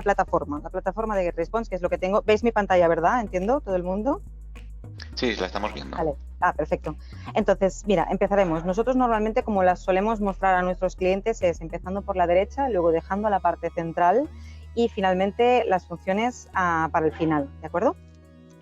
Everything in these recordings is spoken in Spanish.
la plataforma de GetResponse, que es lo que tengo. ¿Veis mi pantalla, verdad? ¿Entiendo? ¿Todo el mundo? Sí, la estamos viendo. Vale. Perfecto. Entonces, mira, empezaremos. Nosotros normalmente, como las solemos mostrar a nuestros clientes, es empezando por la derecha, luego dejando la parte central y finalmente las funciones para el final, ¿de acuerdo?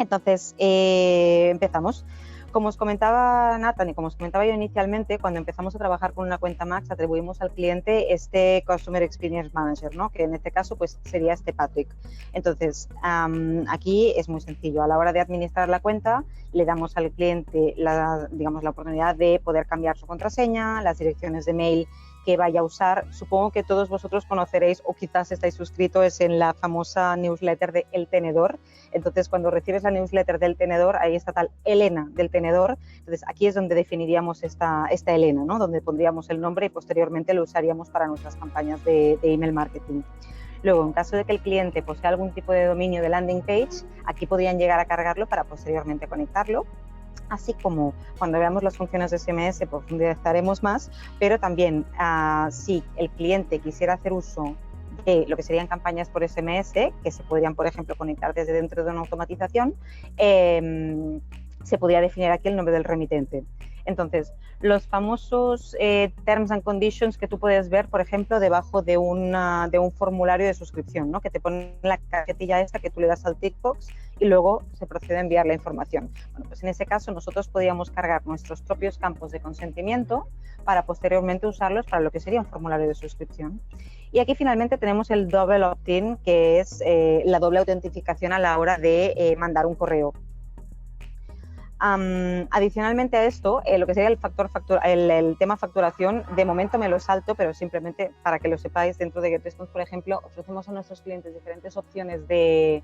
Entonces, empezamos. Como os comentaba Nathan y como os comentaba yo inicialmente, cuando empezamos a trabajar con una cuenta Max, atribuimos al cliente este Customer Experience Manager, ¿no? Que en este caso pues, sería este Patrick. Entonces, aquí es muy sencillo. A la hora de administrar la cuenta, le damos al cliente la oportunidad de poder cambiar su contraseña, las direcciones de mail que vaya a usar. Supongo que todos vosotros conoceréis o quizás estáis suscritos en la famosa newsletter de El Tenedor. Entonces, cuando recibes la newsletter del Tenedor, ahí está tal Elena del Tenedor. Entonces, aquí es donde definiríamos esta Elena, ¿no? Donde pondríamos el nombre y posteriormente lo usaríamos para nuestras campañas de email marketing. Luego, en caso de que el cliente posea algún tipo de dominio de landing page, aquí podrían llegar a cargarlo para posteriormente conectarlo. Así como cuando veamos las funciones de SMS profundizaremos más, pero también si el cliente quisiera hacer uso de lo que serían campañas por SMS, que se podrían, por ejemplo, conectar desde dentro de una automatización, se podría definir aquí el nombre del remitente. Entonces, los famosos terms and conditions que tú puedes ver, por ejemplo, debajo de un formulario de suscripción, ¿no? Que te ponen la cajetilla esta que tú le das al tick box y luego se procede a enviar la información. Bueno, pues en ese caso nosotros podríamos cargar nuestros propios campos de consentimiento para posteriormente usarlos para lo que sería un formulario de suscripción. Y aquí finalmente tenemos el double opt-in, que es la doble autentificación a la hora de mandar un correo. Adicionalmente a esto, lo que sería el tema facturación, de momento me lo salto, pero simplemente para que lo sepáis, dentro de GetResponse, por ejemplo, ofrecemos a nuestros clientes diferentes opciones de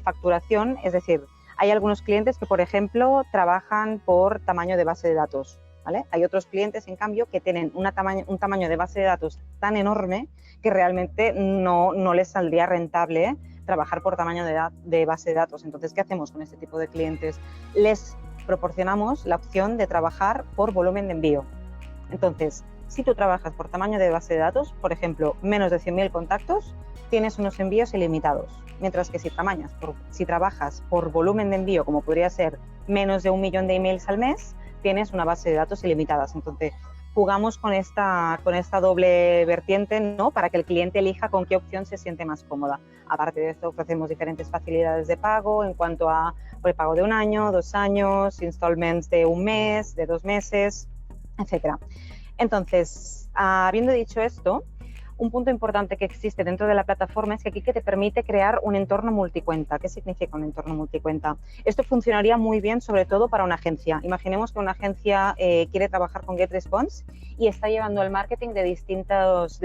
facturación. Es decir, hay algunos clientes que, por ejemplo, trabajan por tamaño de base de datos, ¿vale? Hay otros clientes, en cambio, que tienen un tamaño de base de datos tan enorme que realmente no les saldría rentable trabajar por tamaño de base de datos. Entonces, ¿qué hacemos con este tipo de clientes? Les proporcionamos la opción de trabajar por volumen de envío. Entonces, si tú trabajas por tamaño de base de datos, por ejemplo, menos de 100.000 contactos, tienes unos envíos ilimitados. Mientras que si trabajas por volumen de envío, como podría ser menos de 1 millón de emails al mes, tienes una base de datos ilimitadas. Entonces, jugamos con esta doble vertiente, ¿no? Para que el cliente elija con qué opción se siente más cómoda. Aparte de esto, ofrecemos diferentes facilidades de pago en cuanto a pago de 1 año, 2 años, installments de 1 mes, de 2 meses, etc. Entonces, habiendo dicho esto, un punto importante que existe dentro de la plataforma es que aquí te permite crear un entorno multicuenta. ¿Qué significa un entorno multicuenta? Esto funcionaría muy bien, sobre todo para una agencia. Imaginemos que una agencia quiere trabajar con GetResponse y está llevando el marketing de distintos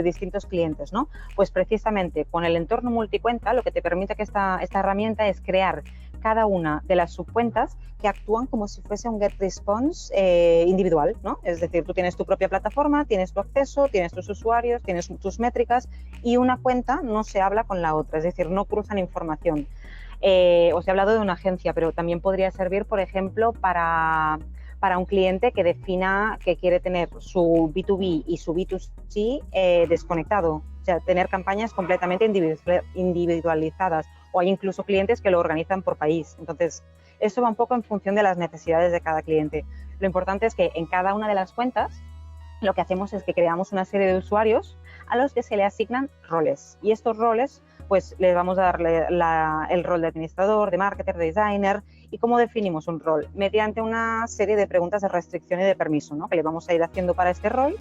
clientes, ¿no? Pues precisamente con el entorno multicuenta lo que te permite que esta herramienta es crear cada una de las subcuentas que actúan como si fuese un GetResponse individual, ¿no? Es decir, tú tienes tu propia plataforma, tienes tu acceso, tienes tus usuarios, tienes tus métricas y una cuenta no se habla con la otra, es decir, no cruzan información. Os he hablado de una agencia, pero también podría servir, por ejemplo, para un cliente que defina que quiere tener su B2B y su B2C desconectado, o sea, tener campañas completamente individualizadas, o hay incluso clientes que lo organizan por país. Entonces, eso va un poco en función de las necesidades de cada cliente. Lo importante es que en cada una de las cuentas lo que hacemos es que creamos una serie de usuarios a los que se le asignan roles. Y estos roles, pues les vamos a darle el rol de administrador, de marketer, de designer. ¿Y cómo definimos un rol? Mediante una serie de preguntas de restricción y de permiso, ¿no? Que le vamos a ir haciendo para este rol.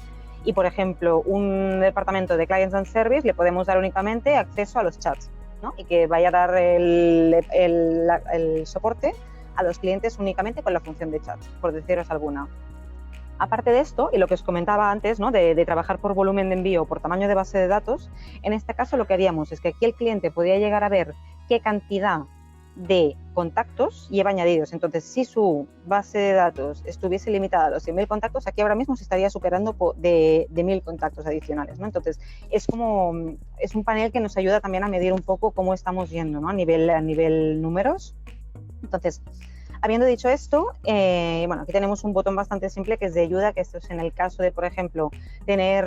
Y, por ejemplo, un departamento de Clients and Service le podemos dar únicamente acceso a los chats, ¿no? Y que vaya a dar el soporte a los clientes únicamente con la función de chat, por deciros alguna. Aparte de esto, y lo que os comentaba antes, ¿no? de trabajar por volumen de envío o por tamaño de base de datos, en este caso lo que haríamos es que aquí el cliente podría llegar a ver qué cantidad de contactos lleva añadidos. Entonces, si su base de datos estuviese limitada a los 100.000 contactos, aquí ahora mismo se estaría superando de 1.000 contactos adicionales, ¿no? Entonces, es un panel que nos ayuda también a medir un poco cómo estamos yendo, ¿no? a nivel números. Entonces, Habiendo dicho esto, bueno, aquí tenemos un botón bastante simple que es de ayuda, que esto es en el caso de, por ejemplo, tener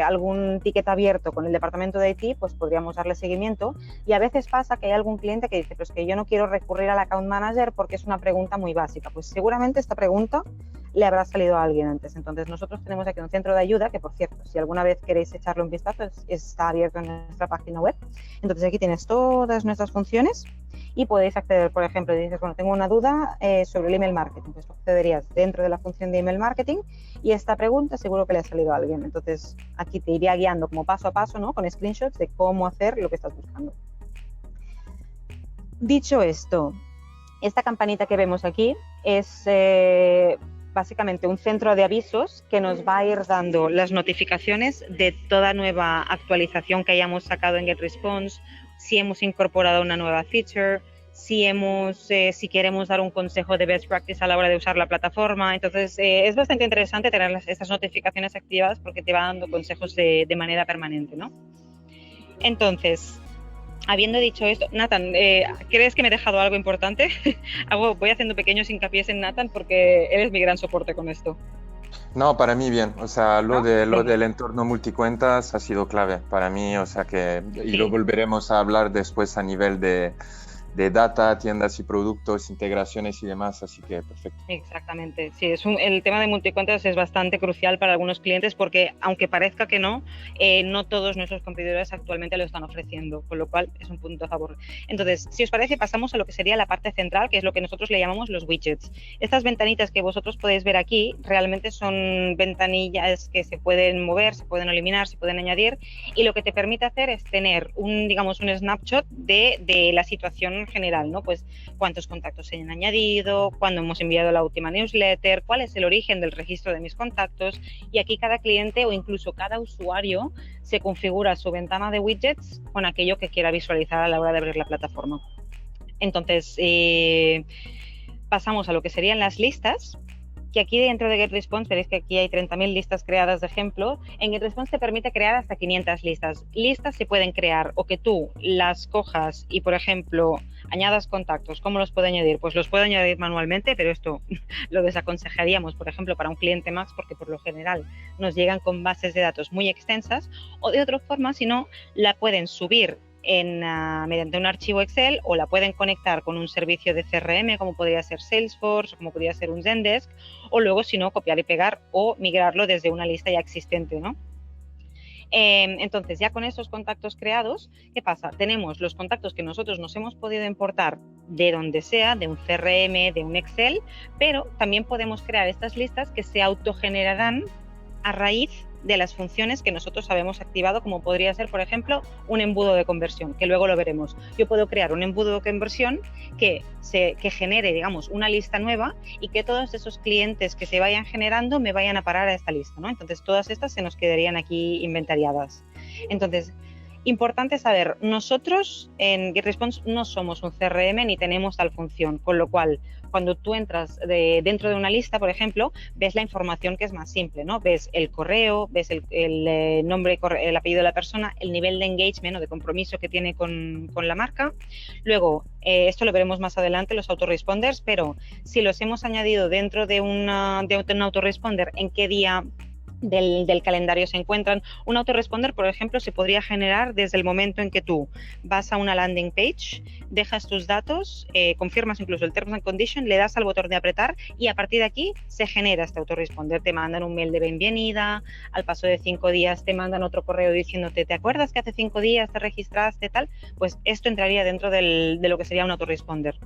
algún ticket abierto con el departamento de IT, pues podríamos darle seguimiento. Y a veces pasa que hay algún cliente que dice, pues que yo no quiero recurrir al account manager porque es una pregunta muy básica. Pues seguramente esta pregunta le habrá salido a alguien antes. Entonces nosotros tenemos aquí un centro de ayuda que, por cierto, si alguna vez queréis echarle un vistazo, está abierto en nuestra página web. Entonces aquí tienes todas nuestras funciones y podéis acceder, por ejemplo, dices, bueno, tengo una duda sobre el email marketing, pues accederías dentro de la función de email marketing y esta pregunta seguro que le ha salido a alguien. Entonces aquí te iría guiando como paso a paso, ¿no? Con screenshots de cómo hacer lo que estás buscando. Dicho esto, esta campanita que vemos aquí es básicamente un centro de avisos que nos va a ir dando las notificaciones de toda nueva actualización que hayamos sacado en GetResponse, si hemos incorporado una nueva feature, si queremos dar un consejo de best practice a la hora de usar la plataforma. Entonces es bastante interesante tener estas notificaciones activadas porque te va dando consejos de manera permanente, ¿no? Entonces, habiendo dicho esto, Nathan, ¿crees que me he dejado algo importante? Voy haciendo pequeños hincapiés en Nathan porque eres mi gran soporte con esto. No, para mí bien, o sea, lo del entorno multicuentas ha sido clave para mí, o sea que, y lo volveremos a hablar después a nivel de data, tiendas y productos, integraciones y demás, así que perfecto. Exactamente, sí, el tema de multicuentas es bastante crucial para algunos clientes porque, aunque parezca que no todos nuestros competidores actualmente lo están ofreciendo, con lo cual es un punto a favor. Entonces, si os parece, pasamos a lo que sería la parte central, que es lo que nosotros le llamamos los widgets. Estas ventanitas que vosotros podéis ver aquí realmente son ventanillas que se pueden mover, se pueden eliminar, se pueden añadir, y lo que te permite hacer es tener un snapshot de la situación general, ¿no? Pues cuántos contactos se han añadido, cuándo hemos enviado la última newsletter, cuál es el origen del registro de mis contactos, y aquí cada cliente o incluso cada usuario se configura su ventana de widgets con aquello que quiera visualizar a la hora de abrir la plataforma. Entonces, pasamos a lo que serían las listas, que aquí dentro de GetResponse veréis que aquí hay 30.000 listas creadas de ejemplo. En GetResponse te permite crear hasta 500 listas. Listas se pueden crear o que tú las cojas y, por ejemplo, añadas contactos. ¿Cómo los puedo añadir? Pues los puedo añadir manualmente, pero esto lo desaconsejaríamos, por ejemplo, para un cliente Max, porque por lo general nos llegan con bases de datos muy extensas, o de otra forma, si no, la pueden subir mediante un archivo Excel o la pueden conectar con un servicio de CRM como podría ser Salesforce o como podría ser un Zendesk, o luego si no copiar y pegar o migrarlo desde una lista ya existente, ¿no? Entonces ya con esos contactos creados, ¿qué pasa? Tenemos los contactos que nosotros nos hemos podido importar de donde sea, de un CRM, de un Excel, pero también podemos crear estas listas que se autogenerarán a raíz de las funciones que nosotros habemos activado, como podría ser, por ejemplo, un embudo de conversión, que luego lo veremos. Yo puedo crear un embudo de conversión que genere, digamos, una lista nueva y que todos esos clientes que se vayan generando me vayan a parar a esta lista, ¿no? Entonces, todas estas se nos quedarían aquí inventariadas. Entonces, importante saber, nosotros en GetResponse no somos un CRM ni tenemos tal función, con lo cual cuando tú entras dentro de una lista, por ejemplo, ves la información que es más simple, ¿no? Ves el correo, ves el nombre, el apellido de la persona, el nivel de engagement o de compromiso que tiene con la marca. Luego, esto lo veremos más adelante, los autoresponders, pero si los hemos añadido dentro de un autoresponder, ¿en qué día del calendario se encuentran? Un autoresponder, por ejemplo, se podría generar desde el momento en que tú vas a una landing page, dejas tus datos, confirmas incluso el terms and condition, le das al botón de apretar y a partir de aquí se genera este autoresponder. Te mandan un mail de bienvenida, al paso de 5 días te mandan otro correo diciéndote, ¿te acuerdas que hace 5 días te registraste tal? Pues esto entraría dentro de lo que sería un autoresponder.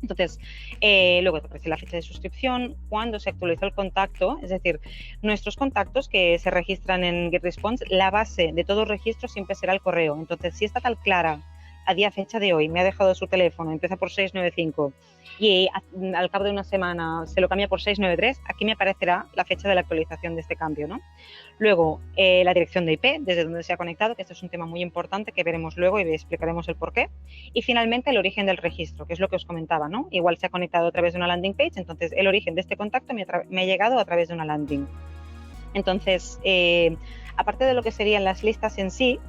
Entonces, luego te aparece la fecha de suscripción, cuándo se actualizó el contacto, es decir, nuestros contactos que se registran en GetResponse, la base de todo registro siempre será el correo. Entonces, si está tal Clara, a día fecha de hoy, me ha dejado su teléfono, empieza por 695 y al cabo de una semana se lo cambia por 693, aquí me aparecerá la fecha de la actualización de este cambio, ¿no? Luego, la dirección de IP, desde donde se ha conectado, que esto es un tema muy importante que veremos luego y explicaremos el porqué. Y finalmente, el origen del registro, que es lo que os comentaba, ¿no? Igual se ha conectado a través de una landing page, entonces el origen de este contacto me ha llegado a través de una landing. Entonces, aparte de lo que serían las listas en sí,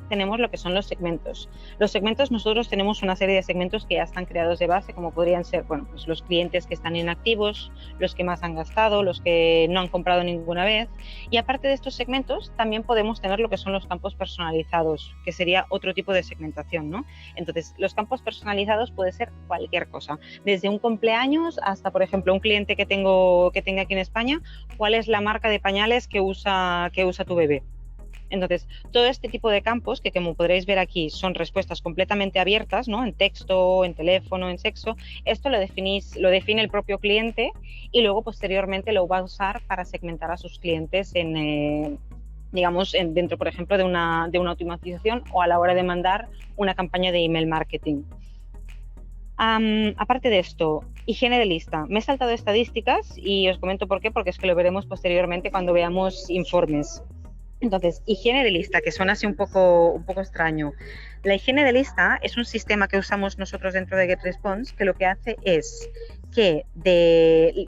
tenemos lo que son los segmentos. Los segmentos, nosotros tenemos una serie de segmentos que ya están creados de base, como podrían ser, bueno, pues los clientes que están inactivos, los que más han gastado, los que no han comprado ninguna vez. Y aparte de estos segmentos, también podemos tener lo que son los campos personalizados, que sería otro tipo de segmentación, ¿no? Entonces, los campos personalizados puede ser cualquier cosa, desde un cumpleaños hasta, por ejemplo, un cliente que tenga aquí en España, ¿cuál es la marca de pañales que usa tu bebé? Entonces, todo este tipo de campos, que como podréis ver aquí, son respuestas completamente abiertas, ¿no? En texto, en teléfono, en sexo, esto lo define el propio cliente y luego posteriormente lo va a usar para segmentar a sus clientes dentro, por ejemplo, de una automatización o a la hora de mandar una campaña de email marketing. Aparte de esto, higiene de lista. Me he saltado estadísticas y os comento por qué, porque es que lo veremos posteriormente cuando veamos informes. Entonces, higiene de lista, que suena así un poco extraño. La higiene de lista es un sistema que usamos nosotros dentro de GetResponse, que lo que hace es que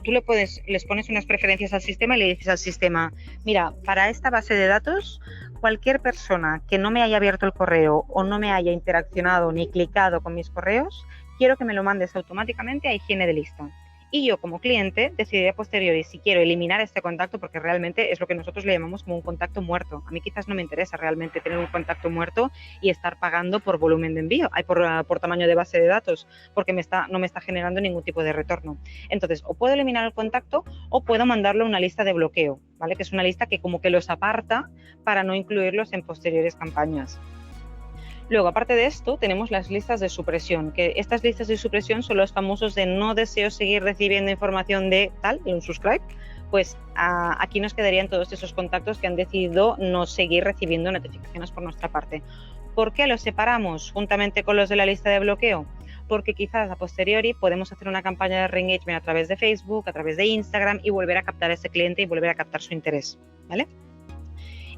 tú les pones unas preferencias al sistema y le dices al sistema, mira, para esta base de datos, cualquier persona que no me haya abierto el correo o no me haya interaccionado ni clicado con mis correos, quiero que me lo mandes automáticamente a higiene de lista. Y yo como cliente decidiré a posteriori si quiero eliminar este contacto, porque realmente es lo que nosotros le llamamos como un contacto muerto. A mí quizás no me interesa realmente tener un contacto muerto y estar pagando por volumen de envío, por tamaño de base de datos, porque no me está generando ningún tipo de retorno. Entonces, o puedo eliminar el contacto o puedo mandarlo a una lista de bloqueo, ¿vale? Que es una lista que como que los aparta para no incluirlos en posteriores campañas. Luego, aparte de esto, tenemos las listas de supresión, que estas listas de supresión son los famosos de no deseo seguir recibiendo información de tal, de un subscribe, pues aquí nos quedarían todos esos contactos que han decidido no seguir recibiendo notificaciones por nuestra parte. ¿Por qué los separamos juntamente con los de la lista de bloqueo? Porque quizás a posteriori podemos hacer una campaña de re-engagement a través de Facebook, a través de Instagram y volver a captar a ese cliente y volver a captar su interés, ¿vale?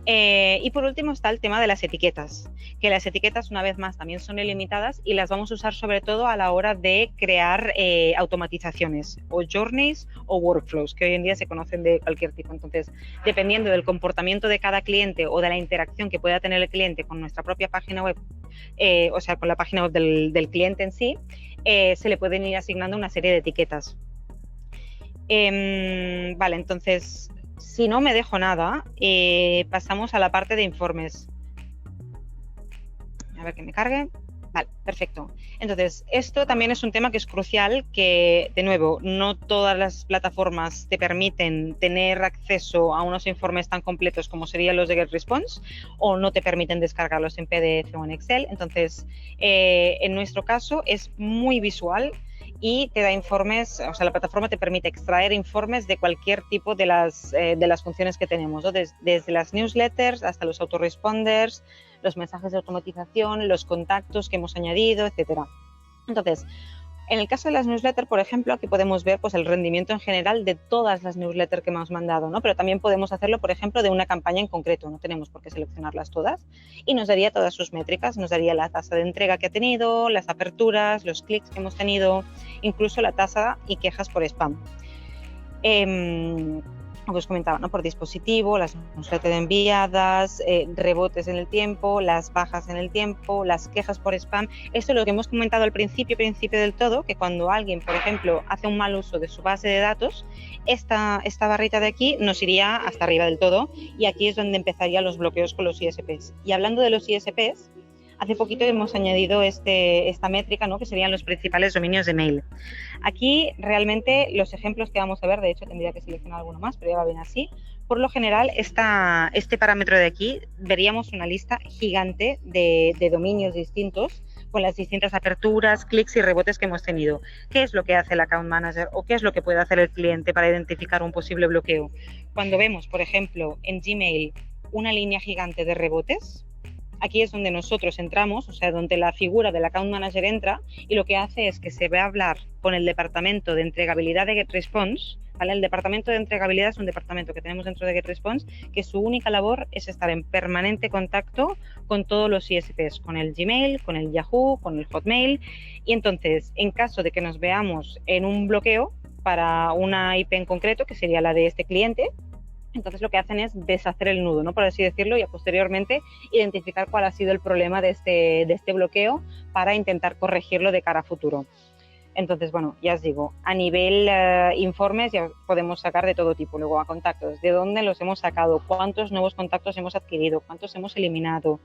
Y por último está el tema de las etiquetas, que las etiquetas una vez más también son ilimitadas y las vamos a usar sobre todo a la hora de crear automatizaciones o journeys o workflows, que hoy en día se conocen de cualquier tipo. Entonces, dependiendo del comportamiento de cada cliente o de la interacción que pueda tener el cliente con nuestra propia página web, o sea, con la página web del cliente en sí, se le pueden ir asignando una serie de etiquetas. Vale, entonces, si no me dejo nada, pasamos a la parte de informes. A ver que me cargue. Vale, perfecto. Entonces, esto también es un tema que es crucial, que, de nuevo, no todas las plataformas te permiten tener acceso a unos informes tan completos como serían los de GetResponse, o no te permiten descargarlos en PDF o en Excel. Entonces, en nuestro caso es muy visual y te da informes, o sea, la plataforma te permite extraer informes de cualquier tipo de las funciones que tenemos, ¿no? Desde las newsletters hasta los autoresponders, los mensajes de automatización, los contactos que hemos añadido, etcétera. Entonces, en el caso de las newsletters, por ejemplo, aquí podemos ver pues, el rendimiento en general de todas las newsletters que hemos mandado, ¿no? Pero también podemos hacerlo, por ejemplo, de una campaña en concreto, no tenemos por qué seleccionarlas todas, y nos daría todas sus métricas, nos daría la tasa de entrega que ha tenido, las aperturas, los clics que hemos tenido, incluso la tasa y quejas por spam. Como os comentaba, ¿no? Por dispositivo, las newsletters enviadas, rebotes en el tiempo, las bajas en el tiempo, las quejas por spam. Esto es lo que hemos comentado al principio del todo, que cuando alguien, por ejemplo, hace un mal uso de su base de datos, esta barrita de aquí nos iría hasta arriba del todo y aquí es donde empezarían los bloqueos con los ISPs. Y hablando de los ISPs, hace poquito hemos añadido esta métrica, ¿no? Que serían los principales dominios de mail. Aquí realmente los ejemplos que vamos a ver, de hecho tendría que seleccionar alguno más, pero ya va bien así. Por lo general, este parámetro de aquí, veríamos una lista gigante de dominios distintos con las distintas aperturas, clics y rebotes que hemos tenido. ¿Qué es lo que hace el Account Manager o qué es lo que puede hacer el cliente para identificar un posible bloqueo? Cuando vemos, por ejemplo, en Gmail una línea gigante de rebotes, aquí es donde nosotros entramos, o sea, donde la figura del Account Manager entra y lo que hace es que se va a hablar con el departamento de entregabilidad de GetResponse, ¿vale? El departamento de entregabilidad es un departamento que tenemos dentro de GetResponse que su única labor es estar en permanente contacto con todos los ISPs, con el Gmail, con el Yahoo, con el Hotmail, y entonces, en caso de que nos veamos en un bloqueo para una IP en concreto, que sería la de este cliente, Entonces lo que hacen es deshacer el nudo, ¿no? Por así decirlo, y posteriormente identificar cuál ha sido el problema de este bloqueo para intentar corregirlo de cara a futuro. Entonces, bueno, ya os digo, a nivel informes ya podemos sacar de todo tipo. Luego a contactos, ¿de dónde los hemos sacado? ¿Cuántos nuevos contactos hemos adquirido? ¿Cuántos hemos eliminado?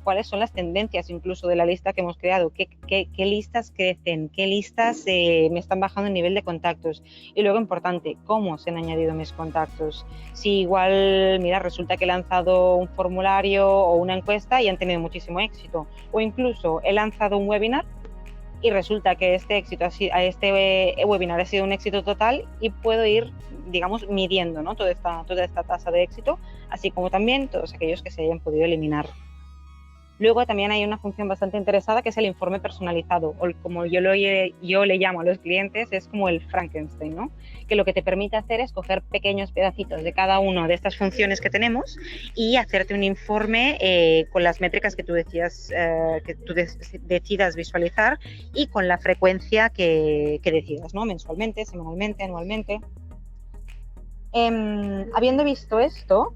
¿Cuáles son las tendencias incluso de la lista que hemos creado? ¿Qué listas crecen? ¿Qué listas me están bajando el nivel de contactos? Y luego, importante, ¿cómo se han añadido mis contactos? Si igual, mira, resulta que he lanzado un formulario o una encuesta y han tenido muchísimo éxito. O incluso he lanzado un webinar y resulta que este webinar ha sido un éxito total y puedo ir, digamos, midiendo, ¿no? toda esta tasa de éxito, así como también todos aquellos que se hayan podido eliminar. Luego también hay una función bastante interesada que es el informe personalizado, o como yo le llamo a los clientes, es como el Frankenstein, ¿no? Que lo que te permite hacer es coger pequeños pedacitos de cada una de estas funciones que tenemos y hacerte un informe con las métricas que tú decidas visualizar y con la frecuencia que decidas, ¿no? Mensualmente, semanalmente, anualmente. Habiendo visto esto,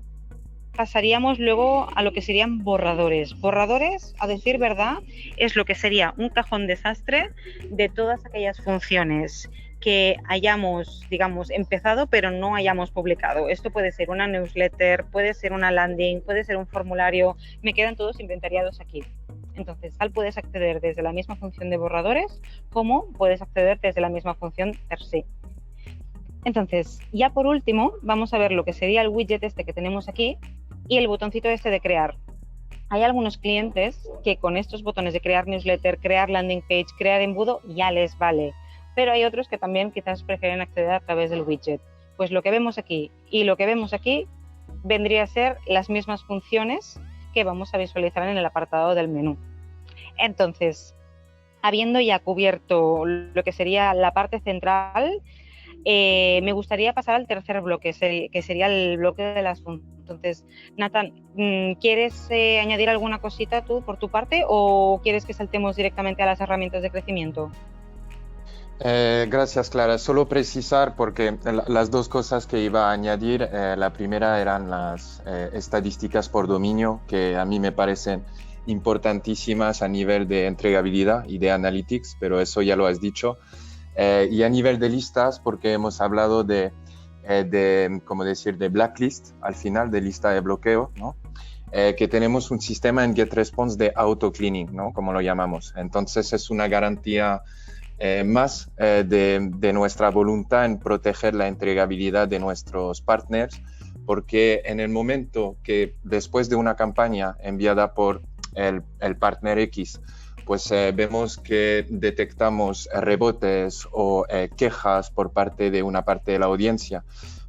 pasaríamos luego a lo que serían borradores. Borradores, a decir verdad, es lo que sería un cajón desastre de todas aquellas funciones que hayamos, digamos, empezado pero no hayamos publicado. Esto puede ser una newsletter, puede ser una landing, puede ser un formulario, me quedan todos inventariados aquí. Entonces, tal puedes acceder desde la misma función de borradores como puedes acceder desde la misma función per se. Entonces, ya por último, vamos a ver lo que sería el widget este que tenemos aquí y el botoncito este de crear. Hay algunos clientes que con estos botones de crear newsletter, crear landing page, crear embudo, ya les vale. Pero hay otros que también quizás prefieren acceder a través del widget. Pues lo que vemos aquí y lo que vemos aquí vendría a ser las mismas funciones que vamos a visualizar en el apartado del menú. Entonces, habiendo ya cubierto lo que sería la parte central, me gustaría pasar al tercer bloque, que sería el bloque de las funciones. Entonces, Nathan, ¿quieres añadir alguna cosita tú por tu parte o quieres que saltemos directamente a las herramientas de crecimiento? Gracias, Clara. Solo precisar, porque las dos cosas que iba a añadir, la primera eran las estadísticas por dominio, que a mí me parecen importantísimas a nivel de entregabilidad y de analytics, pero eso ya lo has dicho. Y a nivel de listas, porque hemos hablado de blacklist, al final, de lista de bloqueo, ¿no? Que tenemos un sistema en GetResponse de auto-cleaning, ¿no? Como lo llamamos. Entonces, es una garantía más de nuestra voluntad en proteger la entregabilidad de nuestros partners, porque en el momento que después de una campaña enviada por el partner X, pues vemos que detectamos rebotes o quejas por parte de una parte de la audiencia,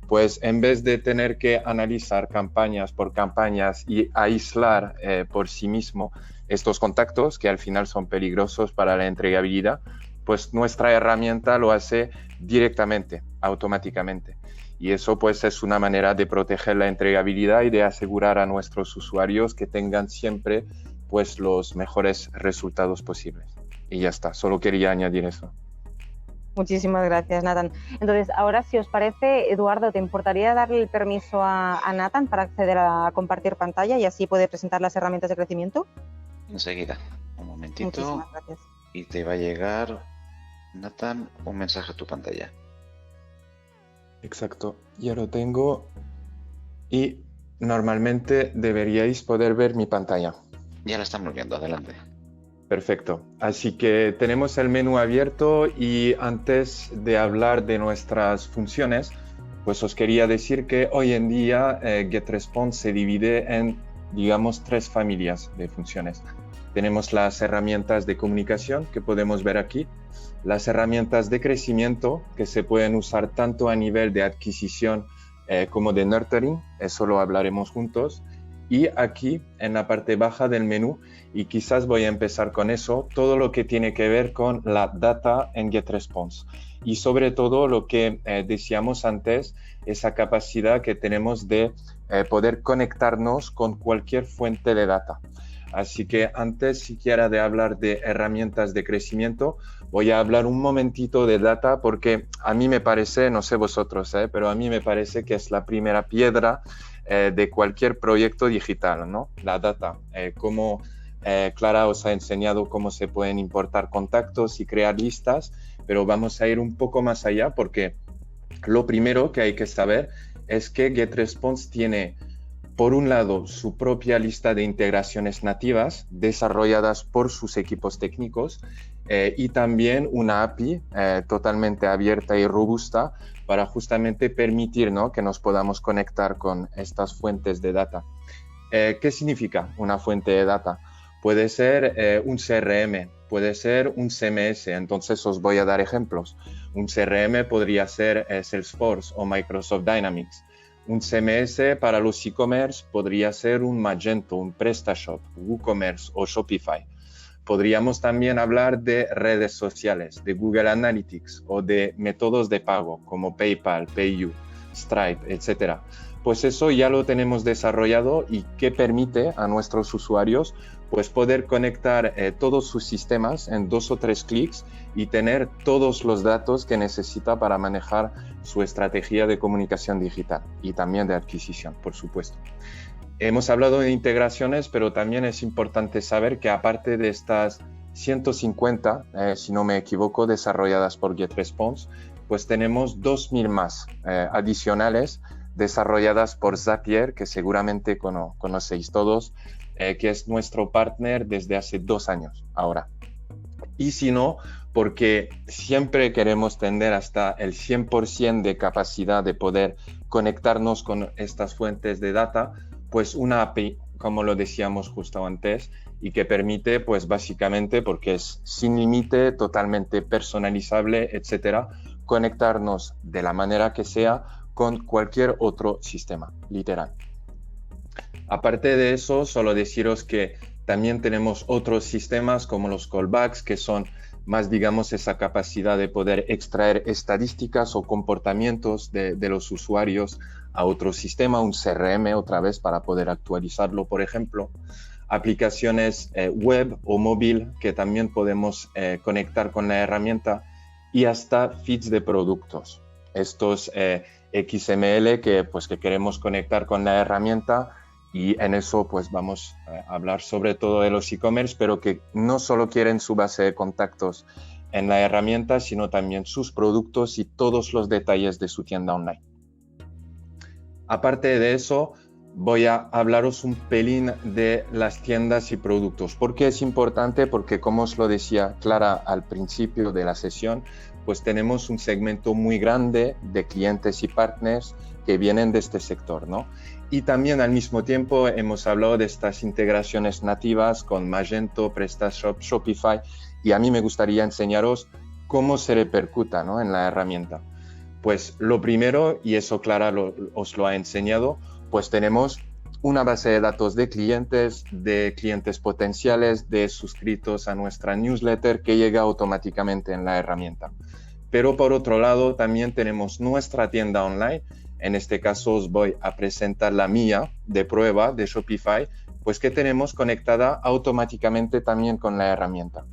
pues en vez de tener que analizar campañas por campañas y aislar por sí mismo estos contactos, que al final son peligrosos para la entregabilidad, pues nuestra herramienta lo hace directamente, automáticamente. Y eso pues es una manera de proteger la entregabilidad y de asegurar a nuestros usuarios que tengan siempre pues los mejores resultados posibles. Y ya está, solo quería añadir eso. Muchísimas gracias, Nathan. Entonces, ahora, si os parece, Eduardo, ¿te importaría darle el permiso a Nathan para acceder a compartir pantalla y así poder presentar las herramientas de crecimiento? Enseguida, un momentito. Muchísimas gracias. Y te va a llegar, Nathan, un mensaje a tu pantalla. Exacto, ya lo tengo y normalmente deberíais poder ver mi pantalla. Ya la estamos viendo, adelante. Perfecto, así que tenemos el menú abierto y antes de hablar de nuestras funciones, pues os quería decir que hoy en día GetResponse se divide en, digamos, 3 familias de funciones. Tenemos las herramientas de comunicación que podemos ver aquí, las herramientas de crecimiento que se pueden usar tanto a nivel de adquisición como de nurturing, eso lo hablaremos juntos. Y aquí en la parte baja del menú, y quizás voy a empezar con eso, todo lo que tiene que ver con la data en GetResponse. Y sobre todo lo que decíamos antes, esa capacidad que tenemos de poder conectarnos con cualquier fuente de data. Así que antes siquiera de hablar de herramientas de crecimiento, voy a hablar un momentito de data porque a mí me parece, no sé vosotros, pero a mí me parece que es la primera piedra de cualquier proyecto digital, ¿no? La data, cómo Clara os ha enseñado cómo se pueden importar contactos y crear listas, pero vamos a ir un poco más allá porque lo primero que hay que saber es que GetResponse tiene, por un lado, su propia lista de integraciones nativas desarrolladas por sus equipos técnicos y también una API totalmente abierta y robusta para justamente permitir, ¿no?, que nos podamos conectar con estas fuentes de data. ¿Qué significa una fuente de data? Puede ser un CRM, puede ser un CMS, entonces os voy a dar ejemplos. Un CRM podría ser Salesforce o Microsoft Dynamics. Un CMS para los e-commerce podría ser un Magento, un PrestaShop, WooCommerce o Shopify. Podríamos también hablar de redes sociales, de Google Analytics o de métodos de pago como PayPal, PayU, Stripe, etc. Pues eso ya lo tenemos desarrollado y que permite a nuestros usuarios pues poder conectar todos sus sistemas en 2 o 3 clics y tener todos los datos que necesita para manejar su estrategia de comunicación digital y también de adquisición, por supuesto. Hemos hablado de integraciones, pero también es importante saber que aparte de estas 150, si no me equivoco, desarrolladas por GetResponse, pues tenemos 2000 más adicionales desarrolladas por Zapier, que seguramente conocéis todos, que es nuestro partner desde hace 2 años ahora. Y si no, porque siempre queremos tener hasta el 100% de capacidad de poder conectarnos con estas fuentes de data, pues una API, como lo decíamos justo antes, y que permite, pues básicamente, porque es sin límite, totalmente personalizable, etcétera, conectarnos de la manera que sea con cualquier otro sistema, literal. Aparte de eso, solo deciros que también tenemos otros sistemas como los callbacks, que son más, digamos, esa capacidad de poder extraer estadísticas o comportamientos de los usuarios a otro sistema, un CRM otra vez para poder actualizarlo, por ejemplo. Aplicaciones web o móvil que también podemos conectar con la herramienta y hasta feeds de productos. Estos XML que queremos conectar con la herramienta. Y en eso pues vamos a hablar sobre todo de los e-commerce, pero que no solo quieren su base de contactos en la herramienta, sino también sus productos y todos los detalles de su tienda online. Aparte de eso, voy a hablaros un pelín de las tiendas y productos. ¿Por qué es importante? Porque como os lo decía Clara al principio de la sesión, pues tenemos un segmento muy grande de clientes y partners que vienen de este sector, ¿no? Y también al mismo tiempo hemos hablado de estas integraciones nativas con Magento, PrestaShop, Shopify, y a mí me gustaría enseñaros cómo se repercuta, ¿no?, en la herramienta. Pues lo primero, y eso Clara os lo ha enseñado, pues tenemos una base de datos de clientes potenciales, de suscritos a nuestra newsletter que llega automáticamente en la herramienta. Pero por otro lado también tenemos nuestra tienda online. En este caso os voy a presentar la mía de prueba de Shopify, pues que tenemos conectada automáticamente también con la herramienta.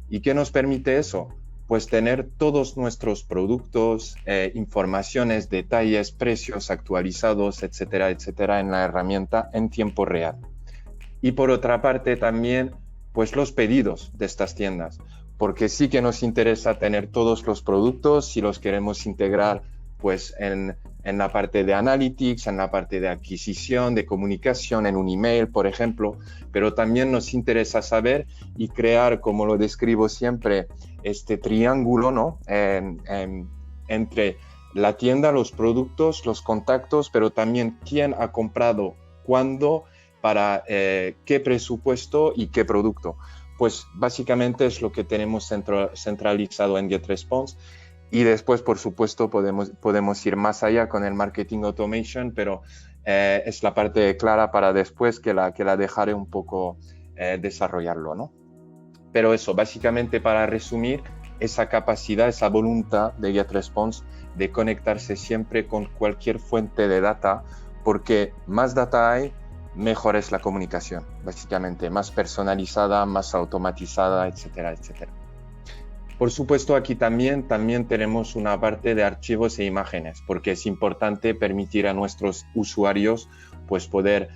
¿Y qué nos permite eso? Pues tener todos nuestros productos, informaciones, detalles, precios actualizados, etcétera, etcétera, en la herramienta en tiempo real. Y por otra parte también, pues los pedidos de estas tiendas, porque sí que nos interesa tener todos los productos si los queremos integrar pues en la parte de analytics, en la parte de adquisición, de comunicación, en un email, por ejemplo, pero también nos interesa saber y crear, como lo describo siempre, este triángulo, ¿no?, entre la tienda, los productos, los contactos, pero también quién ha comprado, cuándo, para qué presupuesto y qué producto. Pues básicamente es lo que tenemos centralizado en GetResponse. Y después, por supuesto, podemos ir más allá con el marketing automation, pero es la parte clara para después que la dejaré un poco desarrollarlo, ¿no? Pero eso, básicamente para resumir, esa capacidad, esa voluntad de GetResponse de conectarse siempre con cualquier fuente de data, porque más data hay, mejor es la comunicación, básicamente, más personalizada, más automatizada, etcétera, etcétera. Por supuesto, aquí también tenemos una parte de archivos e imágenes, porque es importante permitir a nuestros usuarios pues, poder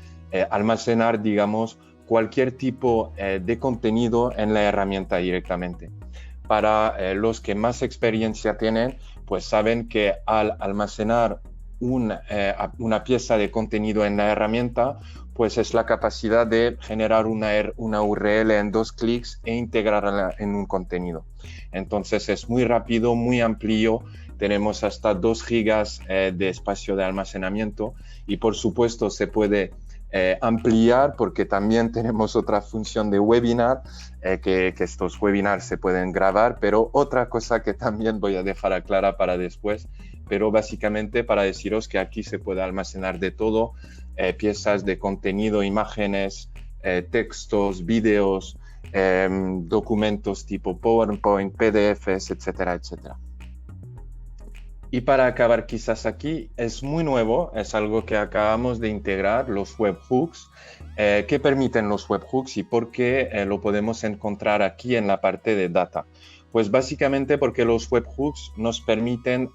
almacenar, digamos, cualquier tipo de contenido en la herramienta directamente. Para los que más experiencia tienen, pues saben que al almacenar una pieza de contenido en la herramienta, pues es la capacidad de generar una URL en 2 clics e integrarla en un contenido. Entonces es muy rápido, muy amplio, tenemos hasta 2 gigas de espacio de almacenamiento y por supuesto se puede ampliar porque también tenemos otra función de webinar, que estos webinars se pueden grabar, pero otra cosa que también voy a dejar clara para después, pero básicamente para deciros que aquí se puede almacenar de todo, piezas de contenido, imágenes, textos, vídeos, documentos tipo PowerPoint, PDFs, etcétera, etcétera. Y para acabar quizás aquí, es muy nuevo, es algo que acabamos de integrar, los webhooks. ¿Qué permiten los webhooks y por qué lo podemos encontrar aquí en la parte de data? Pues básicamente porque los webhooks nos permiten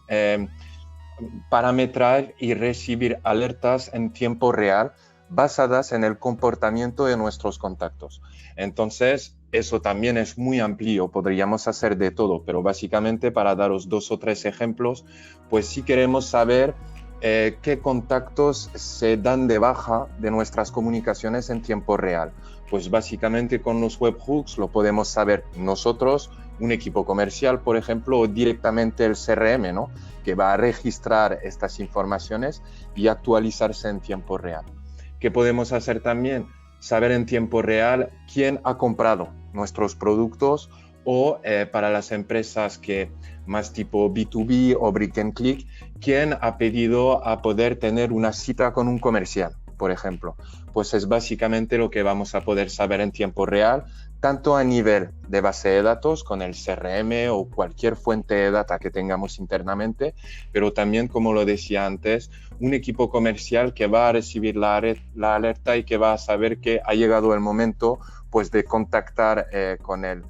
parametrar y recibir alertas en tiempo real basadas en el comportamiento de nuestros contactos. Entonces, eso también es muy amplio, podríamos hacer de todo, pero básicamente para daros 2 o 3 ejemplos, pues si queremos saber qué contactos se dan de baja de nuestras comunicaciones en tiempo real. Pues básicamente con los webhooks lo podemos saber nosotros, un equipo comercial, por ejemplo, o directamente el CRM, ¿no? Que va a registrar estas informaciones y actualizarse en tiempo real. ¿Qué podemos hacer también? Saber en tiempo real quién ha comprado nuestros productos o para las empresas que más tipo B2B o Brick and Click, quién ha pedido a poder tener una cita con un comercial, por ejemplo. Pues es básicamente lo que vamos a poder saber en tiempo real, tanto a nivel de base de datos con el CRM o cualquier fuente de data que tengamos internamente, pero también, como lo decía antes, un equipo comercial que va a recibir la alerta y que va a saber que ha llegado el momento pues, de contactar con el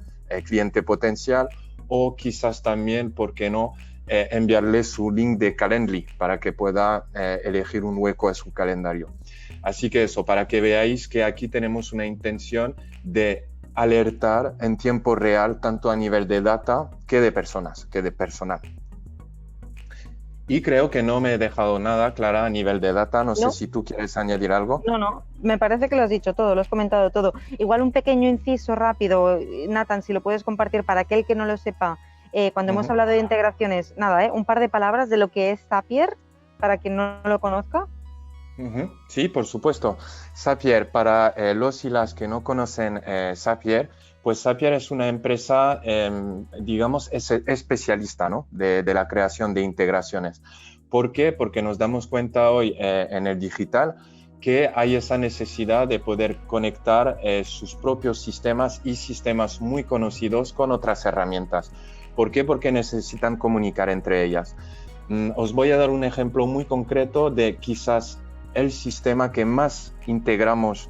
cliente potencial o quizás también, ¿por qué no?, enviarle su link de Calendly para que pueda elegir un hueco en su calendario. Así que eso, para que veáis que aquí tenemos una intención de alertar en tiempo real, tanto a nivel de data que de personas, que de personal. Y creo que no me he dejado nada, Clara, a nivel de data. No sé si tú quieres añadir algo. No, me parece que lo has dicho todo, lo has comentado todo. Igual un pequeño inciso rápido, Nathan, si lo puedes compartir para aquel que no lo sepa. Cuando hemos hablado de integraciones, nada, un par de palabras de lo que es Zapier, para quien no lo conozca. Sí, por supuesto. Zapier, para los y las que no conocen Zapier, pues Zapier es una empresa, digamos, especialista, ¿no?, de la creación de integraciones. ¿Por qué? Porque nos damos cuenta hoy en el digital que hay esa necesidad de poder conectar sus propios sistemas y sistemas muy conocidos con otras herramientas. ¿Por qué? Porque necesitan comunicar entre ellas. Os voy a dar un ejemplo muy concreto de quizás el sistema que más integramos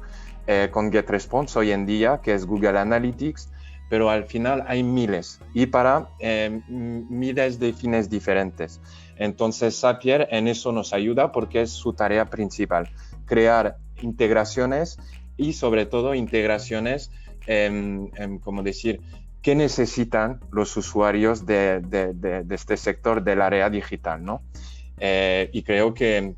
con GetResponse hoy en día, que es Google Analytics, pero al final hay miles y para miles de fines diferentes. Entonces Zapier en eso nos ayuda porque es su tarea principal, crear integraciones y sobre todo integraciones, como decir, que necesitan los usuarios de este sector del área digital, ¿no? Y creo que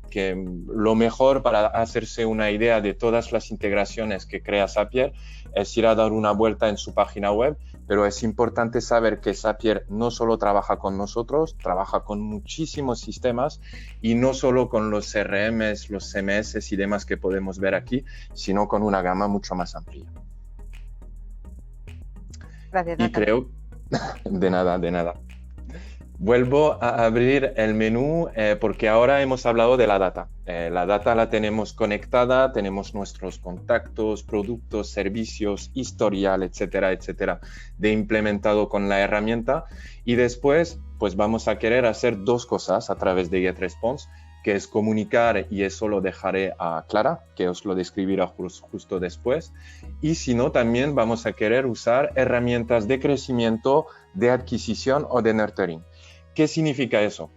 lo mejor para hacerse una idea de todas las integraciones que crea Zapier es ir a dar una vuelta en su página web, pero es importante saber que Zapier no solo trabaja con nosotros, trabaja con muchísimos sistemas y no solo con los CRMs, los CMS y demás que podemos ver aquí, sino con una gama mucho más amplia. Gracias, y creo, de nada. Vuelvo a abrir el menú porque ahora hemos hablado de la data. La data la tenemos conectada, tenemos nuestros contactos, productos, servicios, historial, etcétera, etcétera, de implementado con la herramienta. Y después, pues vamos a querer hacer 2 cosas a través de GetResponse. que es comunicar, y eso lo dejaré a Clara, que os lo describirá justo después. Y si no, también vamos a querer usar herramientas de crecimiento, de adquisición o de nurturing. ¿Qué significa eso?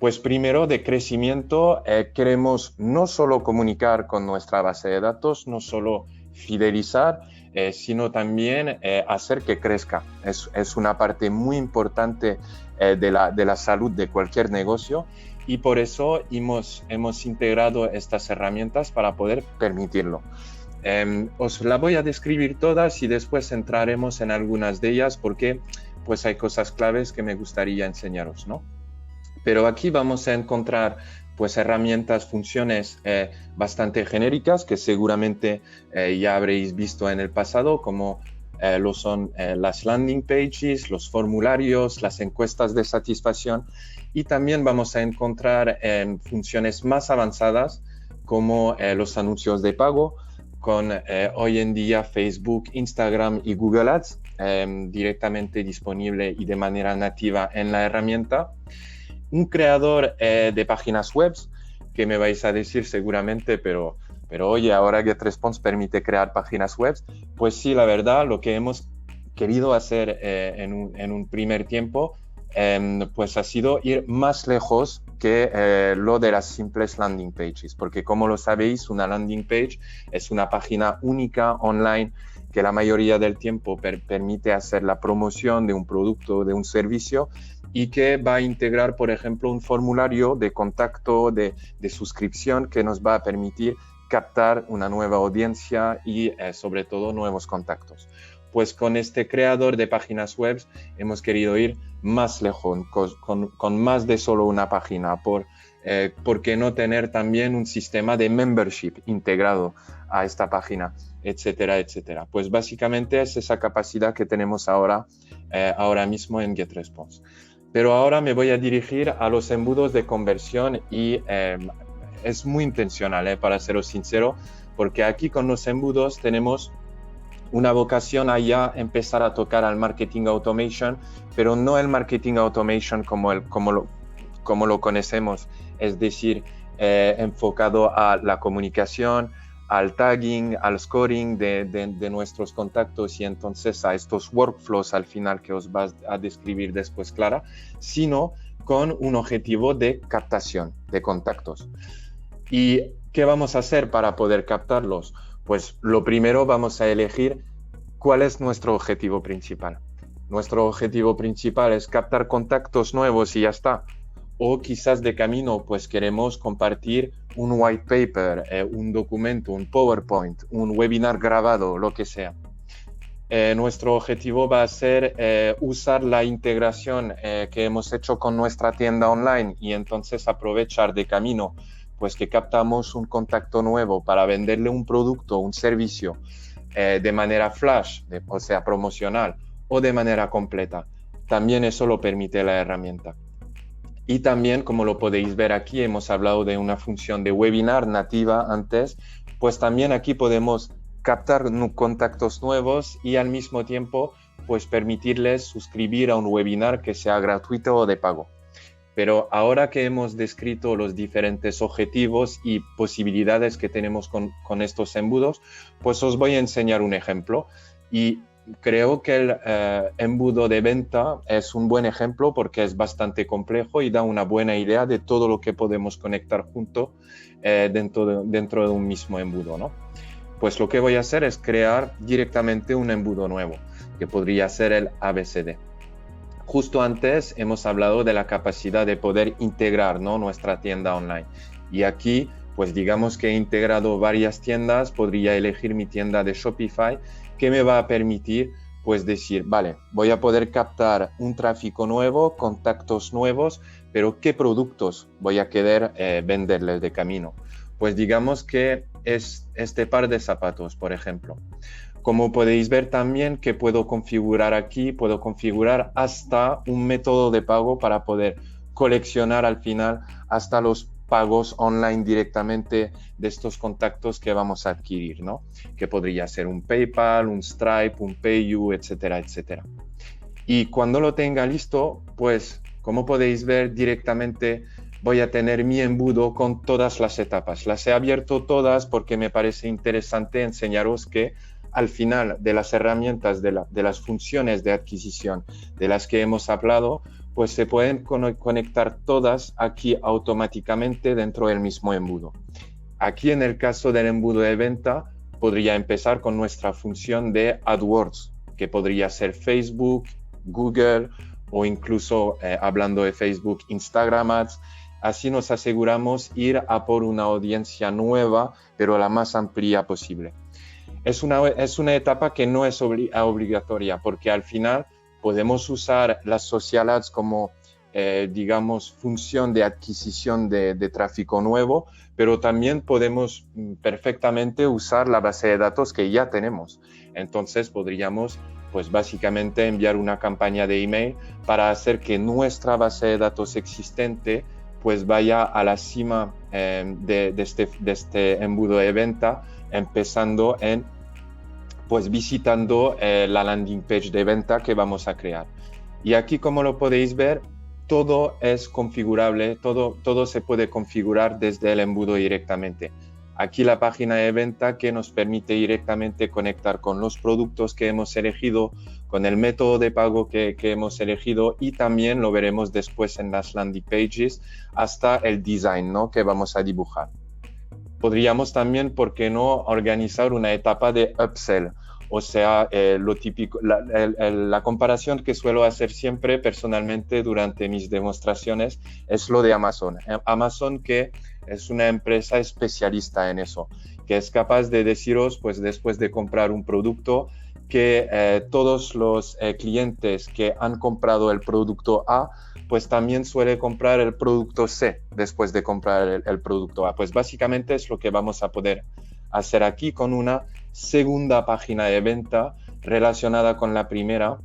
Pues primero, de crecimiento, queremos no solo comunicar con nuestra base de datos, no solo fidelizar, sino también hacer que crezca. Es una parte muy importante de la salud de cualquier negocio, y por eso hemos integrado estas herramientas para poder permitirlo. Os la voy a describir todas y después entraremos en algunas de ellas porque pues hay cosas claves que me gustaría enseñaros, ¿no? Pero aquí vamos a encontrar pues herramientas, funciones bastante genéricas que seguramente ya habréis visto en el pasado, como lo son las landing pages, los formularios, las encuestas de satisfacción, y también vamos a encontrar funciones más avanzadas como los anuncios de pago con hoy en día Facebook, Instagram y Google Ads directamente disponible y de manera nativa en la herramienta. Un creador de páginas web, que me vais a decir seguramente, pero oye, ahora GetResponse permite crear páginas web. Pues sí, la verdad, lo que hemos querido hacer en un primer tiempo, pues ha sido ir más lejos que lo de las simples landing pages, porque como lo sabéis, una landing page es una página única online que la mayoría del tiempo permite hacer la promoción de un producto o de un servicio, y que va a integrar, por ejemplo, un formulario de contacto, de suscripción, que nos va a permitir captar una nueva audiencia y sobre todo nuevos contactos. Pues con este creador de páginas web hemos querido ir más lejos, con más de solo una página, ¿por qué no tener también un sistema de membership integrado a esta página, etcétera, etcétera? Pues básicamente es esa capacidad que tenemos ahora mismo en GetResponse. Pero ahora me voy a dirigir a los embudos de conversión y es muy intencional, para seros sincero, porque aquí con los embudos tenemos una vocación a ya empezar a tocar al marketing automation, pero no el marketing automation como lo conocemos, es decir, enfocado a la comunicación, al tagging, al scoring de nuestros contactos y entonces a estos workflows al final que os va a describir después Clara, sino con un objetivo de captación de contactos. ¿Y qué vamos a hacer para poder captarlos? Pues lo primero, vamos a elegir cuál es nuestro objetivo principal. Nuestro objetivo principal es captar contactos nuevos y ya está. O quizás de camino pues queremos compartir un white paper, un documento, un PowerPoint, un webinar grabado, lo que sea. Nuestro objetivo va a ser usar la integración que hemos hecho con nuestra tienda online y entonces aprovechar de camino pues que captamos un contacto nuevo para venderle un producto, un servicio de manera flash, o sea, promocional, o de manera completa. También eso lo permite la herramienta. Y también, como lo podéis ver aquí, hemos hablado de una función de webinar nativa antes, pues también aquí podemos captar contactos nuevos y al mismo tiempo pues permitirles suscribir a un webinar que sea gratuito o de pago. Pero ahora que hemos descrito los diferentes objetivos y posibilidades que tenemos con estos embudos, pues os voy a enseñar un ejemplo. Y creo que el embudo de venta es un buen ejemplo porque es bastante complejo y da una buena idea de todo lo que podemos conectar junto dentro de un mismo embudo, ¿no? Pues lo que voy a hacer es crear directamente un embudo nuevo, que podría ser el ABCD. Justo antes hemos hablado de la capacidad de poder integrar, ¿no?, nuestra tienda online. Y aquí, pues digamos que he integrado varias tiendas, podría elegir mi tienda de Shopify, que me va a permitir, pues decir, vale, voy a poder captar un tráfico nuevo, contactos nuevos, pero ¿qué productos voy a querer venderles de camino? Pues digamos que es este par de zapatos, por ejemplo. Como podéis ver también que puedo configurar aquí, puedo configurar hasta un método de pago para poder coleccionar al final hasta los pagos online directamente de estos contactos que vamos a adquirir, ¿no? Que podría ser un PayPal, un Stripe, un PayU, etcétera, etcétera. Y cuando lo tenga listo, pues como podéis ver directamente voy a tener mi embudo con todas las etapas. Las he abierto todas porque me parece interesante enseñaros que al final de las herramientas, de las funciones de adquisición de las que hemos hablado, pues se pueden conectar todas aquí automáticamente dentro del mismo embudo. Aquí en el caso del embudo de venta, podría empezar con nuestra función de AdWords, que podría ser Facebook, Google o incluso hablando de Facebook, Instagram Ads. Así nos aseguramos ir a por una audiencia nueva, pero la más amplia posible. Es una etapa que no es obligatoria, porque al final podemos usar las social ads como, digamos, función de adquisición de tráfico nuevo, pero también podemos perfectamente usar la base de datos que ya tenemos. Entonces podríamos, pues básicamente enviar una campaña de email para hacer que nuestra base de datos existente pues vaya a la cima de este embudo de venta, empezando pues visitando la landing page de venta que vamos a crear. Y aquí, como lo podéis ver, todo es configurable, todo se puede configurar desde el embudo directamente. Aquí la página de venta que nos permite directamente conectar con los productos que hemos elegido, con el método de pago que hemos elegido, y también lo veremos después en las landing pages hasta el design, ¿no?, que vamos a dibujar. Podríamos también, ¿por qué no?, organizar una etapa de upsell. O sea, lo típico, la comparación que suelo hacer siempre personalmente durante mis demostraciones es lo de Amazon. Amazon, que es una empresa especialista en eso, que es capaz de deciros, pues después de comprar un producto, que todos los clientes que han comprado el producto A, pues también suele comprar el producto C después de comprar el producto A. Pues básicamente es lo que vamos a poder hacer aquí con una segunda página de venta relacionada con la primera,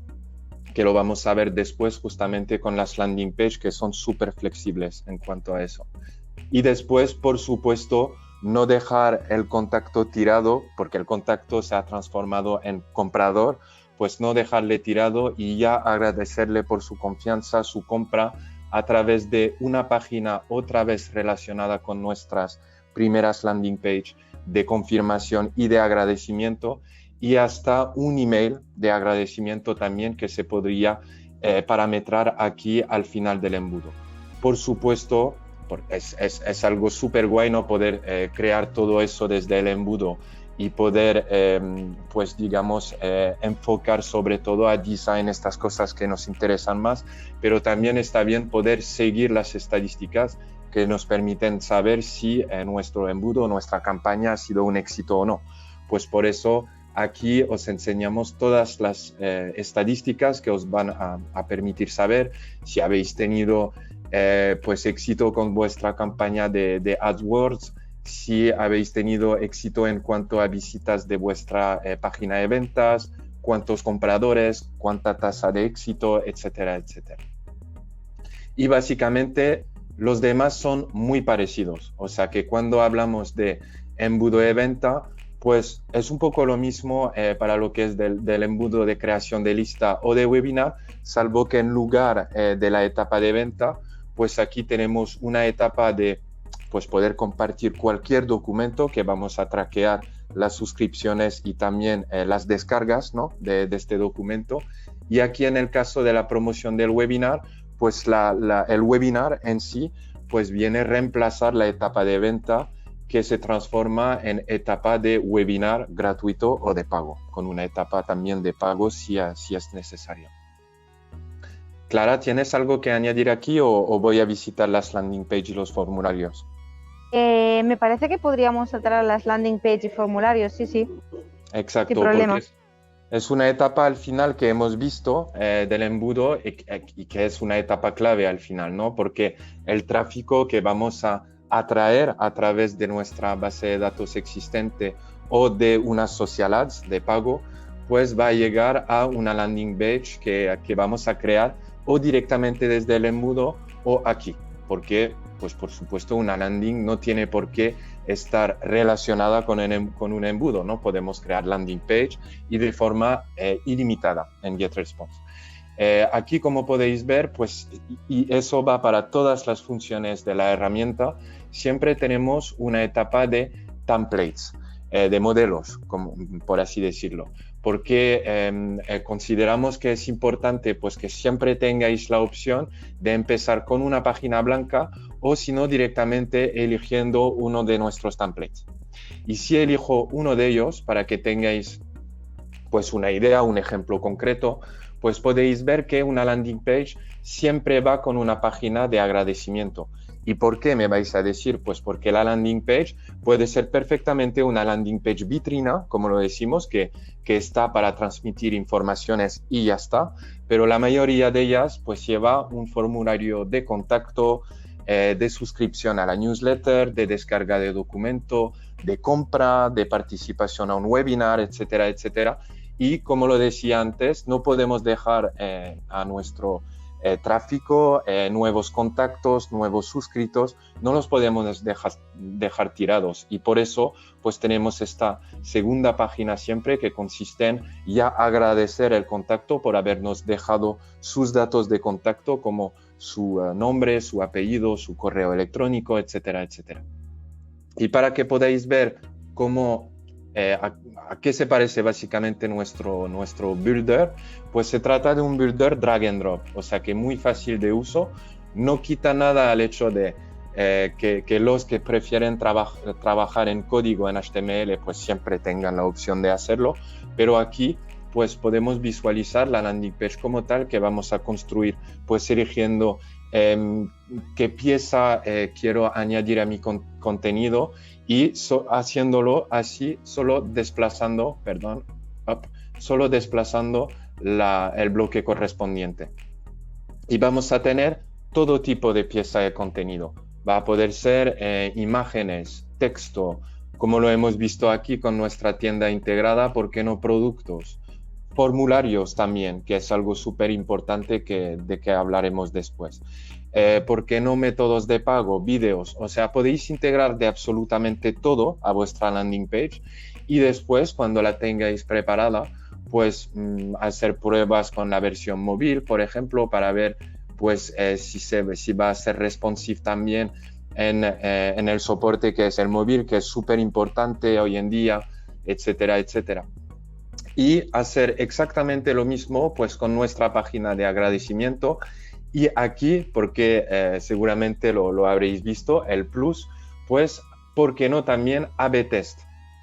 que lo vamos a ver después justamente con las landing page, que son súper flexibles en cuanto a eso. Y después, por supuesto, no dejar el contacto tirado, porque el contacto se ha transformado en comprador, pues no dejarle tirado y ya agradecerle por su confianza, su compra, a través de una página otra vez relacionada con nuestras primeras landing page de confirmación y de agradecimiento, y hasta un email de agradecimiento también que se podría parametrar aquí al final del embudo. Por supuesto, es algo súper guay, ¿no?, poder crear todo eso desde el embudo y poder, pues digamos, enfocar sobre todo a design, estas cosas que nos interesan más, pero también está bien poder seguir las estadísticas que nos permiten saber si nuestro embudo, nuestra campaña ha sido un éxito o no. Pues por eso aquí os enseñamos todas las estadísticas que os van a permitir saber si habéis tenido pues éxito con vuestra campaña de AdWords, si habéis tenido éxito en cuanto a visitas de vuestra página de ventas, cuántos compradores, cuánta tasa de éxito, etcétera, etcétera. Y básicamente los demás son muy parecidos, o sea que cuando hablamos de embudo de venta, pues es un poco lo mismo para lo que es del embudo de creación de lista o de webinar, salvo que en lugar de la etapa de venta, pues aquí tenemos una etapa de pues poder compartir cualquier documento que vamos a traquear las suscripciones y también las descargas, ¿no?, de este documento. Y aquí en el caso de la promoción del webinar, pues el webinar en sí pues viene a reemplazar la etapa de venta, que se transforma en etapa de webinar gratuito o de pago, con una etapa también de pago si es necesario. Clara, ¿tienes algo que añadir aquí o voy a visitar las landing page y los formularios? Me parece que podríamos saltar a las landing page y formularios, sí. Exacto, sin problema. porque es una etapa al final que hemos visto del embudo y que es una etapa clave al final, ¿no? Porque el tráfico que vamos a atraer a través de nuestra base de datos existente o de unas social ads de pago, pues va a llegar a una landing page que vamos a crear o directamente desde el embudo o aquí, porque pues por supuesto una landing no tiene por qué estar relacionada con un embudo, ¿no? Podemos crear landing page y de forma ilimitada en GetResponse. Aquí, como podéis ver, pues, y eso va para todas las funciones de la herramienta, siempre tenemos una etapa de templates, de modelos, como, por así decirlo, porque consideramos que es importante pues, que siempre tengáis la opción de empezar con una página blanca o si no directamente eligiendo uno de nuestros templates. Y si elijo uno de ellos para que tengáis pues una idea, un ejemplo concreto, pues podéis ver que una landing page siempre va con una página de agradecimiento. ¿Y por qué me vais a decir? Pues porque la landing page puede ser perfectamente una landing page vitrina, como lo decimos, que está para transmitir informaciones y ya está, pero la mayoría de ellas pues lleva un formulario de contacto, de suscripción a la newsletter, de descarga de documento, de compra, de participación a un webinar, etcétera, etcétera. Y como lo decía antes, no podemos dejar a nuestro tráfico, nuevos contactos, nuevos suscritos, no los podemos dejar tirados. Y por eso pues tenemos esta segunda página siempre que consiste en ya agradecer el contacto por habernos dejado sus datos de contacto como su nombre, su apellido, su correo electrónico, etcétera, etcétera. Y para que podáis ver cómo a qué se parece básicamente nuestro builder, pues se trata de un builder drag and drop, o sea que muy fácil de uso, no quita nada al hecho de que los que prefieren trabajar en código en HTML pues siempre tengan la opción de hacerlo, pero aquí pues podemos visualizar la landing page como tal que vamos a construir, pues eligiendo qué pieza quiero añadir a mi contenido y haciéndolo así, solo desplazando el bloque correspondiente. Y vamos a tener todo tipo de pieza de contenido. Va a poder ser imágenes, texto, como lo hemos visto aquí con nuestra tienda integrada, ¿por qué no productos? Formularios también, que es algo súper importante de que hablaremos después. ¿Por qué no métodos de pago? Vídeos, o sea, podéis integrar de absolutamente todo a vuestra landing page y después, cuando la tengáis preparada, pues hacer pruebas con la versión móvil, por ejemplo, para ver pues si va a ser responsive también en el soporte que es el móvil, que es súper importante hoy en día, etcétera, etcétera. Y hacer exactamente lo mismo pues con nuestra página de agradecimiento. Y aquí, porque seguramente lo habréis visto, el plus, pues, ¿por qué no también A/B test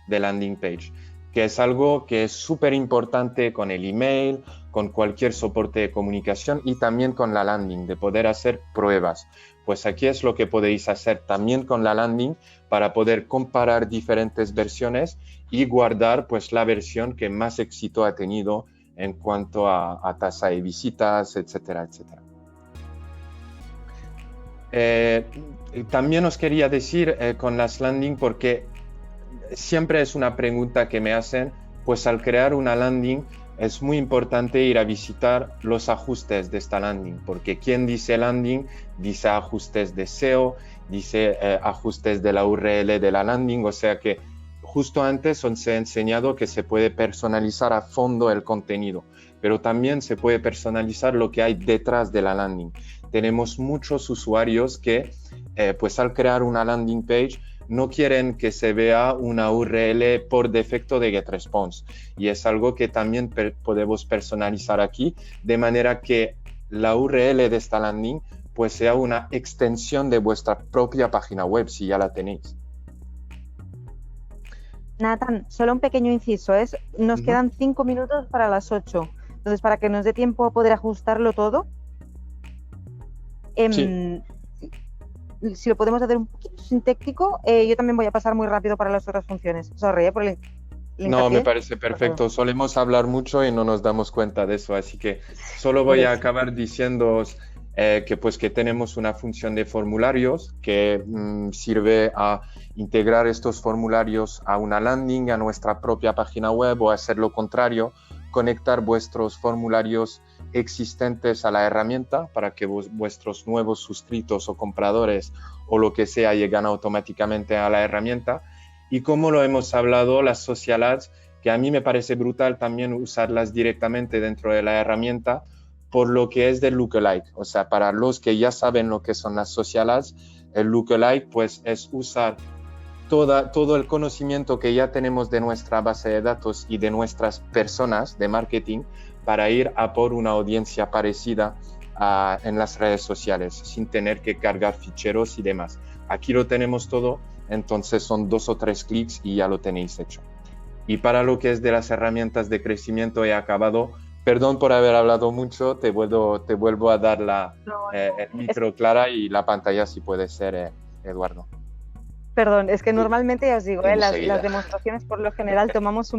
de landing page? Que es algo que es súper importante con el email, con cualquier soporte de comunicación y también con la landing, de poder hacer pruebas. Pues aquí es lo que podéis hacer también con la landing para poder comparar diferentes versiones y guardar pues la versión que más éxito ha tenido en cuanto a tasa de visitas, etcétera, etcétera. También os quería decir con las landing, porque siempre es una pregunta que me hacen, pues al crear una landing es muy importante ir a visitar los ajustes de esta landing, porque quien dice landing dice ajustes de SEO, dice ajustes de la URL de la landing, o sea que justo antes os he enseñado que se puede personalizar a fondo el contenido, pero también se puede personalizar lo que hay detrás de la landing. Tenemos muchos usuarios que pues al crear una landing page no quieren que se vea una URL por defecto de GetResponse, y es algo que también podemos personalizar aquí, de manera que la URL de esta landing pues sea una extensión de vuestra propia página web si ya la tenéis. Nathan, solo un pequeño inciso, nos quedan 5 minutos para las 8, entonces para que nos dé tiempo a poder ajustarlo todo, sí. Si lo podemos hacer un poquito sintético, yo también voy a pasar muy rápido para las otras funciones. Sorry, por el No, me parece perfecto. Solemos hablar mucho y no nos damos cuenta de eso, así que solo voy a acabar diciéndoos que tenemos una función de formularios que sirve a integrar estos formularios a una landing, a nuestra propia página web, o hacer lo contrario, conectar vuestros formularios existentes a la herramienta para que vuestros nuevos suscritos o compradores o lo que sea lleguen automáticamente a la herramienta. Y como lo hemos hablado, las social ads, que a mí me parece brutal también usarlas directamente dentro de la herramienta, por lo que es del lookalike. O sea, para los que ya saben lo que son las social ads, el lookalike pues es usar todo el conocimiento que ya tenemos de nuestra base de datos y de nuestras personas de marketing para ir a por una audiencia parecida en las redes sociales, sin tener que cargar ficheros y demás. Aquí lo tenemos todo, entonces son 2 o 3 clics y ya lo tenéis hecho. Y para lo que es de las herramientas de crecimiento he acabado. Perdón por haber hablado mucho, te vuelvo a dar el micro, Clara, y la pantalla si puede ser, Eduardo. Perdón, es que normalmente, ya os digo, las demostraciones por lo general tomamos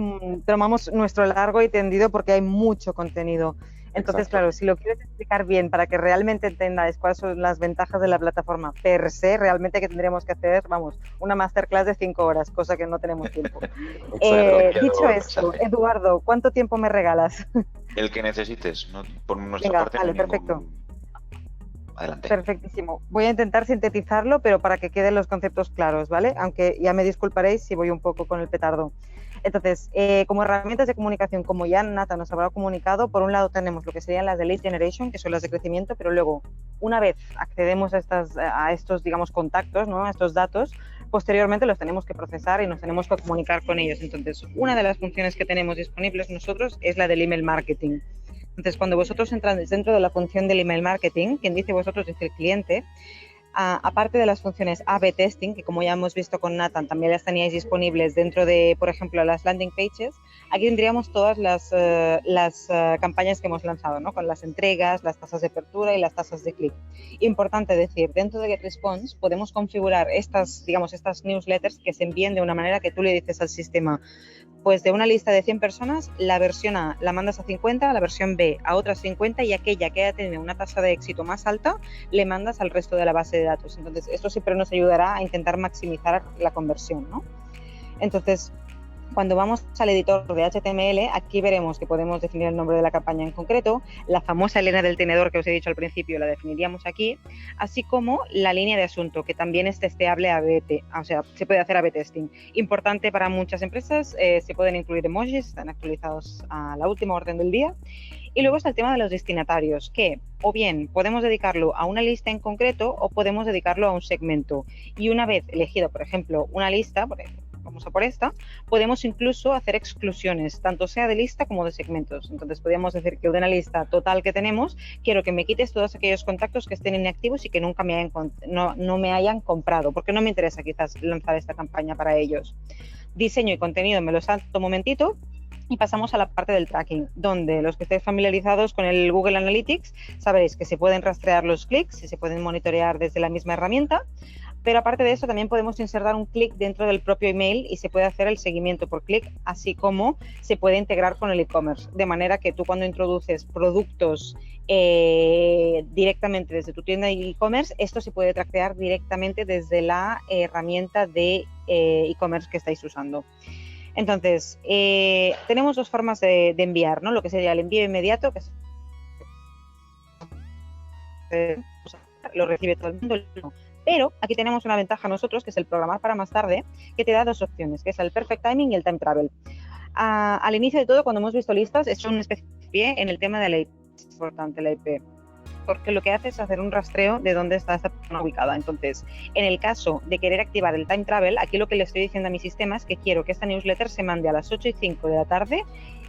nuestro largo y tendido porque hay mucho contenido. Entonces, Exacto. claro, si lo quieres explicar bien para que realmente entendáis cuáles son las ventajas de la plataforma per se, realmente que tendríamos que hacer, vamos, una masterclass de 5 horas, cosa que no tenemos tiempo. Dicho esto, Eduardo, ¿cuánto tiempo me regalas? El que necesites, ¿no? Por nuestra Venga, parte. vale, perfecto. Adelante. Perfectísimo. Voy a intentar sintetizarlo, pero para que queden los conceptos claros, ¿vale? Aunque ya me disculparéis si voy un poco con el petardo. Entonces, como herramientas de comunicación, como ya Nathan nos habrá comunicado, por un lado tenemos lo que serían las de lead generation, que son las de crecimiento, pero luego, una vez accedemos a estos, digamos, contactos, ¿no? A estos datos, posteriormente los tenemos que procesar y nos tenemos que comunicar con ellos. Entonces, una de las funciones que tenemos disponibles nosotros es la del email marketing. Entonces, cuando vosotros entráis dentro de la función del email marketing, quien dice vosotros es el cliente, aparte de las funciones A/B testing, que como ya hemos visto con Nathan, también las teníais disponibles dentro de, por ejemplo, las landing pages, aquí tendríamos todas las campañas que hemos lanzado, ¿no? Con las entregas, las tasas de apertura y las tasas de clic. Importante decir, dentro de GetResponse podemos configurar estas newsletters que se envíen de una manera que tú le dices al sistema, pues de una lista de 100 personas, la versión A la mandas a 50, la versión B a otras 50 y aquella que haya tenido una tasa de éxito más alta, le mandas al resto de la base de datos. Entonces, esto siempre nos ayudará a intentar maximizar la conversión, ¿no? Entonces, cuando vamos al editor de HTML, aquí veremos que podemos definir el nombre de la campaña en concreto, la famosa línea del tenedor que os he dicho al principio la definiríamos aquí, así como la línea de asunto, que también es testeable o sea, se puede hacer A/B testing. Importante para muchas empresas, se pueden incluir emojis, están actualizados a la última orden del día. Y luego está el tema de los destinatarios, que o bien podemos dedicarlo a una lista en concreto o podemos dedicarlo a un segmento. Y una vez elegido, por ejemplo, una lista, vamos a por esta, podemos incluso hacer exclusiones, tanto sea de lista como de segmentos. Entonces podríamos decir que de una lista total que tenemos, quiero que me quites todos aquellos contactos que estén inactivos y que nunca no me hayan comprado, porque no me interesa quizás lanzar esta campaña para ellos. Diseño y contenido me lo salto un momentito. Y pasamos a la parte del tracking, donde los que estéis familiarizados con el Google Analytics sabréis que se pueden rastrear los clics y se pueden monitorear desde la misma herramienta, pero aparte de eso también podemos insertar un clic dentro del propio email y se puede hacer el seguimiento por clic, así como se puede integrar con el e-commerce, de manera que tú cuando introduces productos directamente desde tu tienda de e-commerce, esto se puede traquear directamente desde la herramienta de e-commerce que estáis usando. Entonces, tenemos 2 formas de enviar, ¿no? Lo que sería el envío inmediato, que lo recibe todo el mundo, pero aquí tenemos una ventaja nosotros, que es el programar para más tarde, que te da 2 opciones, que es el Perfect Timing y el Time Travel. Al inicio de todo, cuando hemos visto listas, he hecho un especie de pie en el tema de la IP, es importante la IP, porque lo que hace es hacer un rastreo de dónde está esta persona ubicada. Entonces, en el caso de querer activar el Time Travel, aquí lo que le estoy diciendo a mi sistema es que quiero que esta newsletter se mande a las 8:05 de la tarde,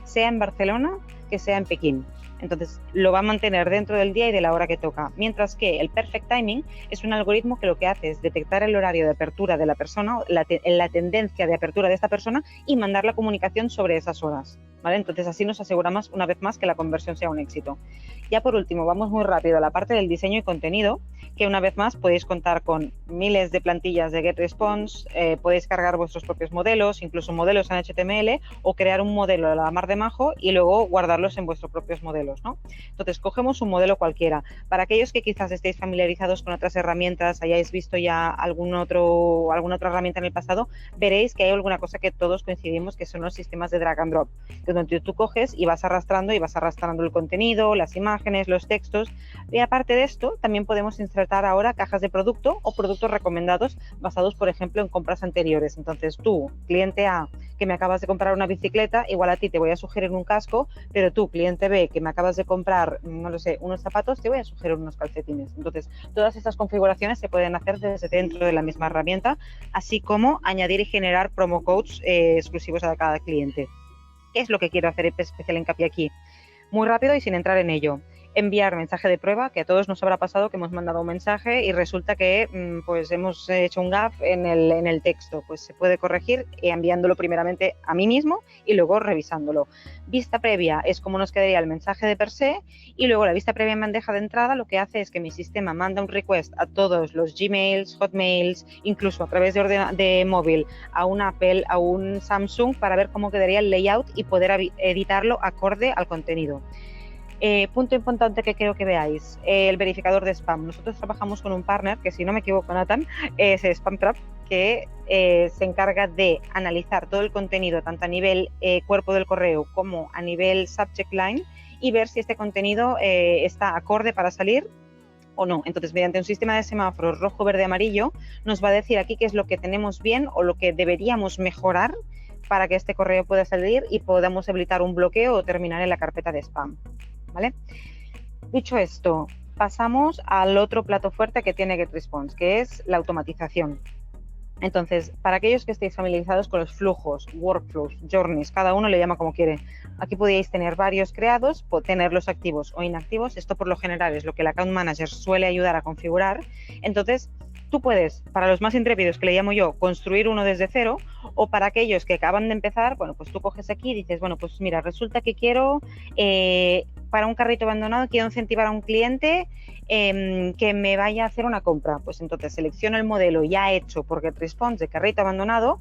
sea en Barcelona, que sea en Pekín. Entonces, lo va a mantener dentro del día y de la hora que toca. Mientras que el Perfect Timing es un algoritmo que lo que hace es detectar el horario de apertura de la persona, la tendencia de apertura de esta persona y mandar la comunicación sobre esas horas, ¿vale? Entonces, así nos aseguramos una vez más que la conversión sea un éxito. Ya por último, vamos muy rápido a la parte del diseño y contenido, que una vez más podéis contar con miles de plantillas de GetResponse, podéis cargar vuestros propios modelos, incluso modelos en HTML, o crear un modelo a la mar de majo y luego guardarlos en vuestros propios modelos, ¿no? Entonces, cogemos un modelo cualquiera. Para aquellos que quizás estéis familiarizados con otras herramientas, hayáis visto ya alguna otra herramienta en el pasado, veréis que hay alguna cosa que todos coincidimos, que son los sistemas de drag and drop, donde tú coges y vas arrastrando el contenido, las imágenes, imágenes, los textos. Y aparte de esto, también podemos insertar ahora cajas de producto o productos recomendados basados, por ejemplo, en compras anteriores. Entonces tú, cliente A, que me acabas de comprar una bicicleta, igual a ti te voy a sugerir un casco, pero tú, cliente B, que me acabas de comprar, no lo sé, unos zapatos, te voy a sugerir unos calcetines. Entonces, todas estas configuraciones se pueden hacer desde dentro de la misma herramienta, así como añadir y generar promo codes exclusivos a cada cliente. ¿Qué es lo que quiero hacer especial hincapié aquí? Muy rápido y sin entrar en ello. Enviar mensaje de prueba, que a todos nos habrá pasado que hemos mandado un mensaje y resulta que pues hemos hecho un gaf en el texto. Pues se puede corregir enviándolo primeramente a mí mismo y luego revisándolo. Vista previa es como nos quedaría el mensaje de per se, y luego la vista previa en bandeja de entrada lo que hace es que mi sistema manda un request a todos los Gmails, Hotmails, incluso a través de móvil, a un Apple, a un Samsung, para ver cómo quedaría el layout y poder editarlo acorde al contenido. Punto importante que quiero que veáis, el verificador de spam. Nosotros trabajamos con un partner que, si no me equivoco, Nathan, es SpamTrap, que se encarga de analizar todo el contenido, tanto a nivel cuerpo del correo como a nivel subject line, y ver si este contenido está acorde para salir o no. Entonces, mediante un sistema de semáforos rojo, verde, amarillo, nos va a decir aquí qué es lo que tenemos bien o lo que deberíamos mejorar para que este correo pueda salir y podamos habilitar un bloqueo o terminar en la carpeta de spam. ¿Vale? Dicho esto, pasamos al otro plato fuerte que tiene GetResponse, que es la automatización. Entonces, para aquellos que estéis familiarizados con los flujos, workflows, journeys, cada uno le llama como quiere. Aquí podéis tener varios creados, tenerlos activos o inactivos. Esto por lo general es lo que el Account Manager suele ayudar a configurar. Entonces, tú puedes, para los más intrépidos, que le llamo yo, construir uno desde cero, o para aquellos que acaban de empezar, bueno, pues tú coges aquí y dices, bueno, pues mira, resulta que quiero, para un carrito abandonado, quiero incentivar a un cliente que me vaya a hacer una compra. Pues entonces selecciono el modelo ya hecho por GetResponse de carrito abandonado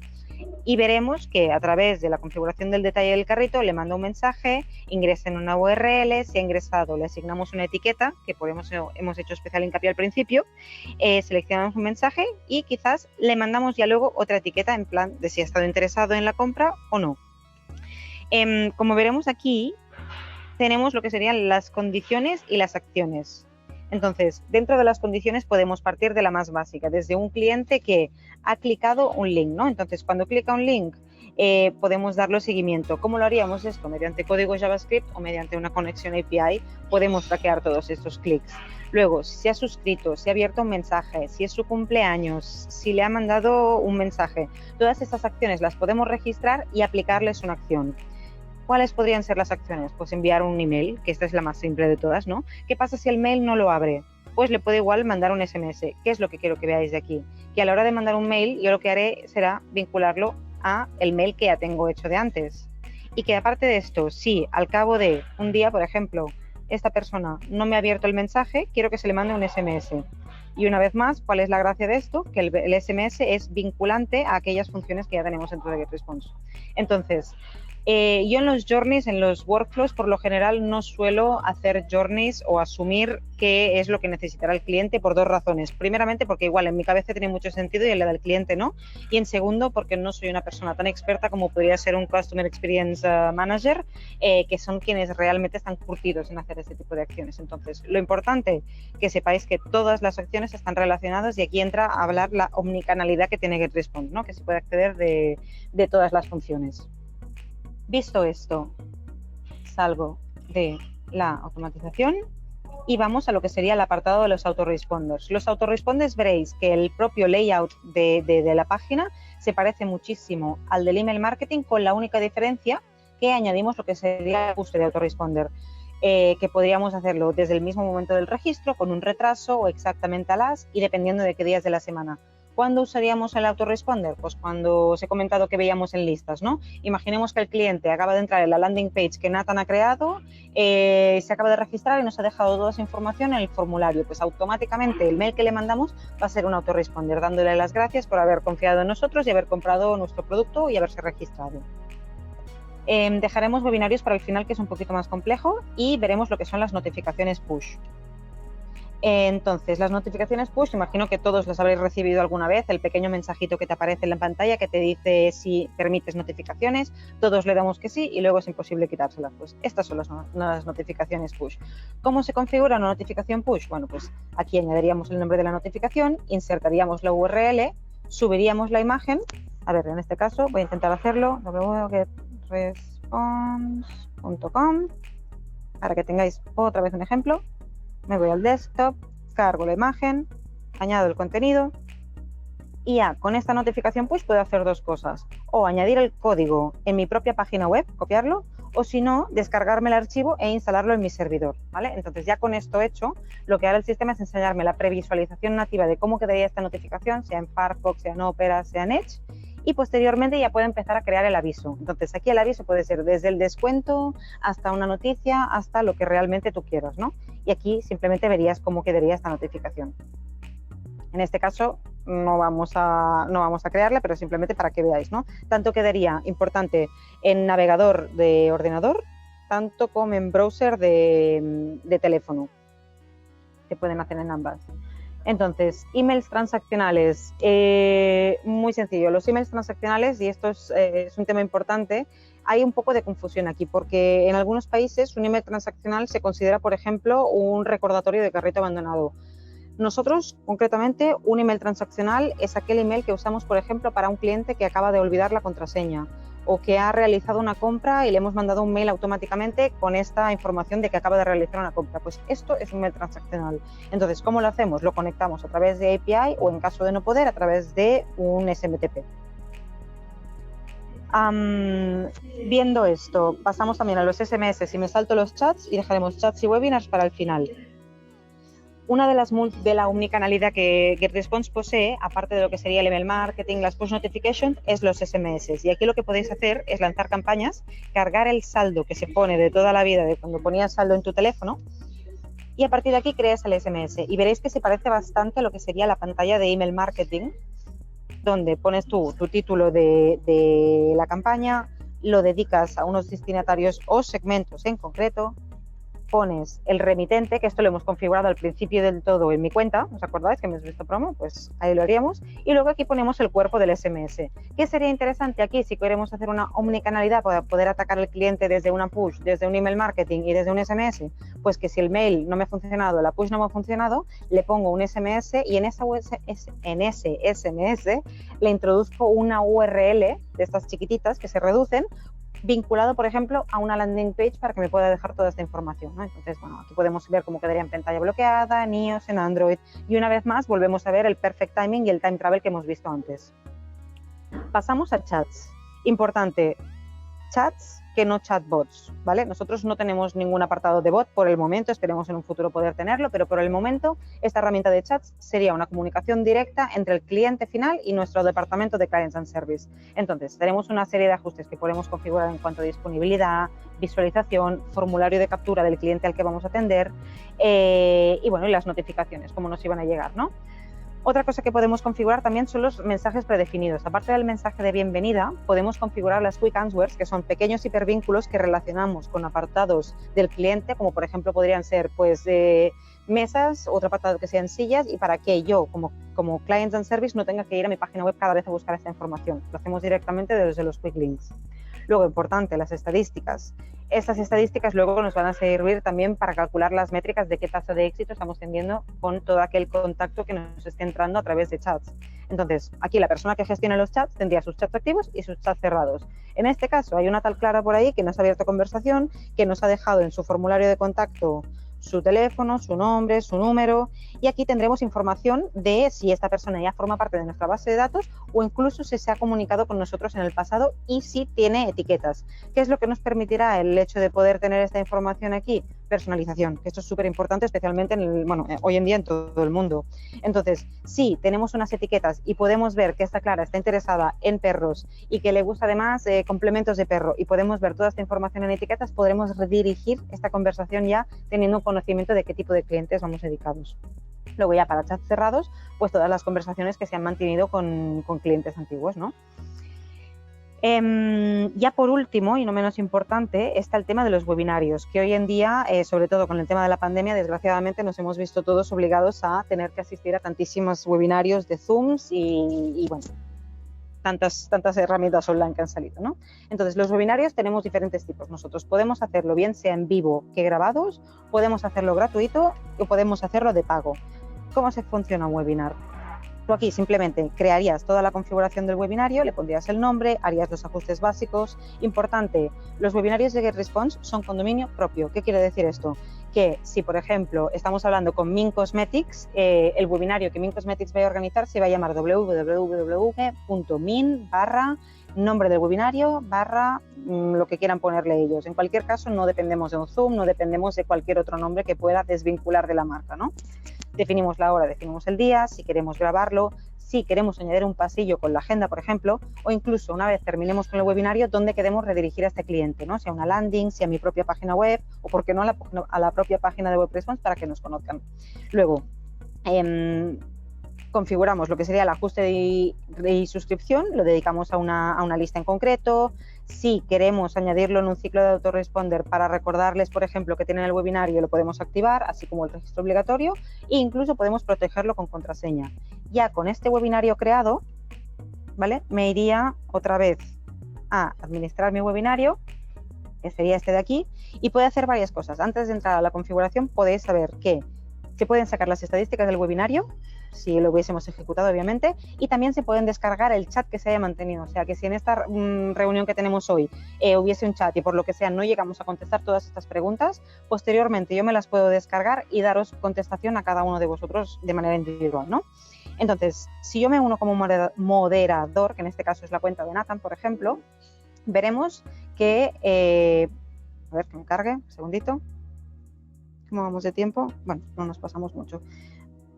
y veremos que a través de la configuración del detalle del carrito le mando un mensaje, ingresa en una URL, si ha ingresado le asignamos una etiqueta, que hemos hecho especial hincapié al principio, seleccionamos un mensaje y quizás le mandamos ya luego otra etiqueta en plan de si ha estado interesado en la compra o no. Como veremos aquí, tenemos lo que serían las condiciones y las acciones. Entonces, dentro de las condiciones podemos partir de la más básica, desde un cliente que ha clicado un link, ¿no? Entonces, cuando clica un link, podemos darle seguimiento. ¿Cómo lo haríamos esto? Mediante código JavaScript o mediante una conexión API podemos traquear todos estos clics. Luego, si se ha suscrito, si ha abierto un mensaje, si es su cumpleaños, si le ha mandado un mensaje, todas estas acciones las podemos registrar y aplicarles una acción. ¿Cuáles podrían ser las acciones? Pues enviar un email, que esta es la más simple de todas, ¿no? ¿Qué pasa si el mail no lo abre? Pues le puede igual mandar un SMS. ¿Qué es lo que quiero que veáis de aquí? Que a la hora de mandar un mail, yo lo que haré será vincularlo a el mail que ya tengo hecho de antes. Y que aparte de esto, si al cabo de un día, por ejemplo, esta persona no me ha abierto el mensaje, quiero que se le mande un SMS. Y una vez más, ¿cuál es la gracia de esto? Que el SMS es vinculante a aquellas funciones que ya tenemos dentro de GetResponse. Entonces, yo en los journeys, en los workflows, por lo general no suelo hacer journeys o asumir qué es lo que necesitará el cliente por dos razones. Primeramente, porque igual en mi cabeza tiene mucho sentido y en la del cliente no. Y en segundo, porque no soy una persona tan experta como podría ser un Customer Experience Manager, que son quienes realmente están curtidos en hacer este tipo de acciones. Entonces, lo importante, que sepáis que todas las acciones están relacionadas, y aquí entra a hablar la omnicanalidad que tiene GetResponse, ¿no? Que se puede acceder de todas las funciones. Visto esto, salgo de la automatización y vamos a lo que sería el apartado de los autoresponders. Los autoresponders, veréis que el propio layout de la página se parece muchísimo al del email marketing, con la única diferencia que añadimos lo que sería el ajuste de autoresponder, que podríamos hacerlo desde el mismo momento del registro, con un retraso o exactamente a las, y dependiendo de qué días de la semana. ¿Cuándo usaríamos el autoresponder? Pues cuando os he comentado que veíamos en listas, ¿no? Imaginemos que el cliente acaba de entrar en la landing page que Nathan ha creado, se acaba de registrar y nos ha dejado toda esa información en el formulario. Pues automáticamente el mail que le mandamos va a ser un autoresponder, dándole las gracias por haber confiado en nosotros y haber comprado nuestro producto y haberse registrado. Dejaremos webinarios para el final, que es un poquito más complejo, y veremos lo que son las notificaciones push. Entonces, las notificaciones push, imagino que todos las habréis recibido alguna vez, el pequeño mensajito que te aparece en la pantalla que te dice si permites notificaciones, todos le damos que sí y luego es imposible quitárselas. Pues estas son las notificaciones push. ¿Cómo se configura una notificación push? Bueno, pues aquí añadiríamos el nombre de la notificación, insertaríamos la URL, subiríamos la imagen, a ver, en este caso voy a intentar hacerlo, www.getresponse.com, para que tengáis otra vez un ejemplo. Me voy al desktop, cargo la imagen, añado el contenido y ya con esta notificación push puedo hacer dos cosas. O añadir el código en mi propia página web, copiarlo, o si no, descargarme el archivo e instalarlo en mi servidor, ¿vale? Entonces ya con esto hecho, lo que hará el sistema es enseñarme la previsualización nativa de cómo quedaría esta notificación, sea en Firefox, sea en Opera, sea en Edge, y posteriormente ya puedo empezar a crear el aviso. Entonces aquí el aviso puede ser desde el descuento hasta una noticia, hasta lo que realmente tú quieras, ¿no? Y aquí simplemente verías cómo quedaría esta notificación. En este caso no vamos a crearla, pero simplemente para que veáis, ¿no? Tanto quedaría importante en navegador de ordenador, tanto como en browser de teléfono. Se pueden hacer en ambas. Entonces, emails transaccionales, muy sencillo. Los emails transaccionales, y esto es un tema importante, hay un poco de confusión aquí, porque en algunos países un email transaccional se considera, por ejemplo, un recordatorio de carrito abandonado. Nosotros, concretamente, un email transaccional es aquel email que usamos, por ejemplo, para un cliente que acaba de olvidar la contraseña o que ha realizado una compra y le hemos mandado un mail automáticamente con esta información de que acaba de realizar una compra. Pues esto es un mail transaccional. Entonces, ¿cómo lo hacemos? Lo conectamos a través de API o, en caso de no poder, a través de un SMTP. Viendo esto, pasamos también a los SMS y me salto los chats y dejaremos chats y webinars para el final. Una de la omnicanalidad que GetResponse posee, aparte de lo que sería el email marketing, las push notifications, es los SMS. Y aquí lo que podéis hacer es lanzar campañas, cargar el saldo que se pone de toda la vida, de cuando ponías saldo en tu teléfono, y a partir de aquí creas el SMS. Y veréis que se parece bastante a lo que sería la pantalla de email marketing, donde pones tu título de la campaña, lo dedicas a unos destinatarios o segmentos en concreto, pones el remitente, que esto lo hemos configurado al principio del todo en mi cuenta, ¿os acordáis que hemos visto promo? Pues ahí lo haríamos, y luego aquí ponemos el cuerpo del SMS. ¿Qué sería interesante aquí si queremos hacer una omnicanalidad para poder atacar al cliente desde una push, desde un email marketing y desde un SMS? Pues que si el mail no me ha funcionado, la push no me ha funcionado, le pongo un SMS y en ese SMS le introduzco una URL de estas chiquititas que se reducen, vinculado, por ejemplo, a una landing page para que me pueda dejar toda esta información, ¿no? Entonces, bueno, aquí podemos ver cómo quedaría en pantalla bloqueada, en iOS, en Android, y una vez más volvemos a ver el perfect timing y el time travel que hemos visto antes. Pasamos a chats. Importante, chats que no chatbots, ¿vale? Nosotros no tenemos ningún apartado de bot por el momento, esperemos en un futuro poder tenerlo, pero por el momento esta herramienta de chats sería una comunicación directa entre el cliente final y nuestro departamento de Clients and Service. Entonces, tenemos una serie de ajustes que podemos configurar en cuanto a disponibilidad, visualización, formulario de captura del cliente al que vamos a atender y, bueno, y las notificaciones, cómo nos iban a llegar, ¿no? Otra cosa que podemos configurar también son los mensajes predefinidos. Aparte del mensaje de bienvenida, podemos configurar las Quick Answers, que son pequeños hipervínculos que relacionamos con apartados del cliente, como por ejemplo podrían ser pues, mesas, otro apartado que sean sillas, y para que yo, como Clients and Service, no tenga que ir a mi página web cada vez a buscar esta información. Lo hacemos directamente desde los Quick Links. Luego, importante, las estadísticas. Estas estadísticas luego nos van a servir también para calcular las métricas de qué tasa de éxito estamos teniendo con todo aquel contacto que nos esté entrando a través de chats. Entonces, aquí la persona que gestiona los chats tendría sus chats activos y sus chats cerrados. En este caso, hay una tal Clara por ahí que nos ha abierto conversación, que nos ha dejado en su formulario de contacto su teléfono, su nombre, su número, y aquí tendremos información de si esta persona ya forma parte de nuestra base de datos o incluso si se ha comunicado con nosotros en el pasado y si tiene etiquetas. ¿Qué es lo que nos permitirá el hecho de poder tener esta información aquí? Personalización, que esto es súper importante, especialmente hoy en día en todo el mundo. Entonces, si tenemos unas etiquetas y podemos ver que esta Clara está interesada en perros y que le gusta además complementos de perro y podemos ver toda esta información en etiquetas, podremos redirigir esta conversación ya teniendo un conocimiento de qué tipo de clientes vamos dedicados. Luego ya para chats cerrados, pues todas las conversaciones que se han mantenido con clientes antiguos, ¿no? Ya por último, y no menos importante, está el tema de los webinarios, que hoy en día, sobre todo con el tema de la pandemia, desgraciadamente nos hemos visto todos obligados a tener que asistir a tantísimos webinarios de Zooms y bueno, tantas herramientas online que han salido, ¿no? Entonces, los webinarios tenemos diferentes tipos. Nosotros podemos hacerlo bien sea en vivo que grabados, podemos hacerlo gratuito o podemos hacerlo de pago. ¿Cómo se funciona un webinar? Tú aquí simplemente crearías toda la configuración del webinario, le pondrías el nombre, harías los ajustes básicos. Importante, los webinarios de GetResponse son con dominio propio. ¿Qué quiere decir esto? Que si, por ejemplo, estamos hablando con Min Cosmetics, el webinario que Min Cosmetics vaya a organizar se va a llamar www.min/ nombre del webinario / lo que quieran ponerle ellos. En cualquier caso, no dependemos de un Zoom, no dependemos de cualquier otro nombre que pueda desvincular de la marca, ¿no? Definimos la hora, definimos el día, si queremos grabarlo, si queremos añadir un pasillo con la agenda, por ejemplo, o incluso una vez terminemos con el webinario, dónde queremos redirigir a este cliente, ¿no? Si a una landing, si a mi propia página web o, por qué no, a la propia página de GetResponse para que nos conozcan. Luego, configuramos lo que sería el ajuste de suscripción, lo dedicamos a una lista en concreto. Si queremos añadirlo en un ciclo de autoresponder para recordarles, por ejemplo, que tienen el webinario, lo podemos activar, así como el registro obligatorio, e incluso podemos protegerlo con contraseña. Ya con este webinario creado, ¿vale? Me iría otra vez a administrar mi webinario, que sería este de aquí, y puede hacer varias cosas. Antes de entrar a la configuración, podéis saber que se pueden sacar las estadísticas del webinario, si lo hubiésemos ejecutado, obviamente, y también se pueden descargar el chat que se haya mantenido. O sea, que si en esta reunión que tenemos hoy hubiese un chat y por lo que sea no llegamos a contestar todas estas preguntas, posteriormente yo me las puedo descargar y daros contestación a cada uno de vosotros de manera individual, ¿no? Entonces, si yo me uno como moderador, que en este caso es la cuenta de Nathan, por ejemplo, veremos que... a ver, que me cargue, un segundito. ¿Cómo vamos de tiempo? Bueno, no nos pasamos mucho.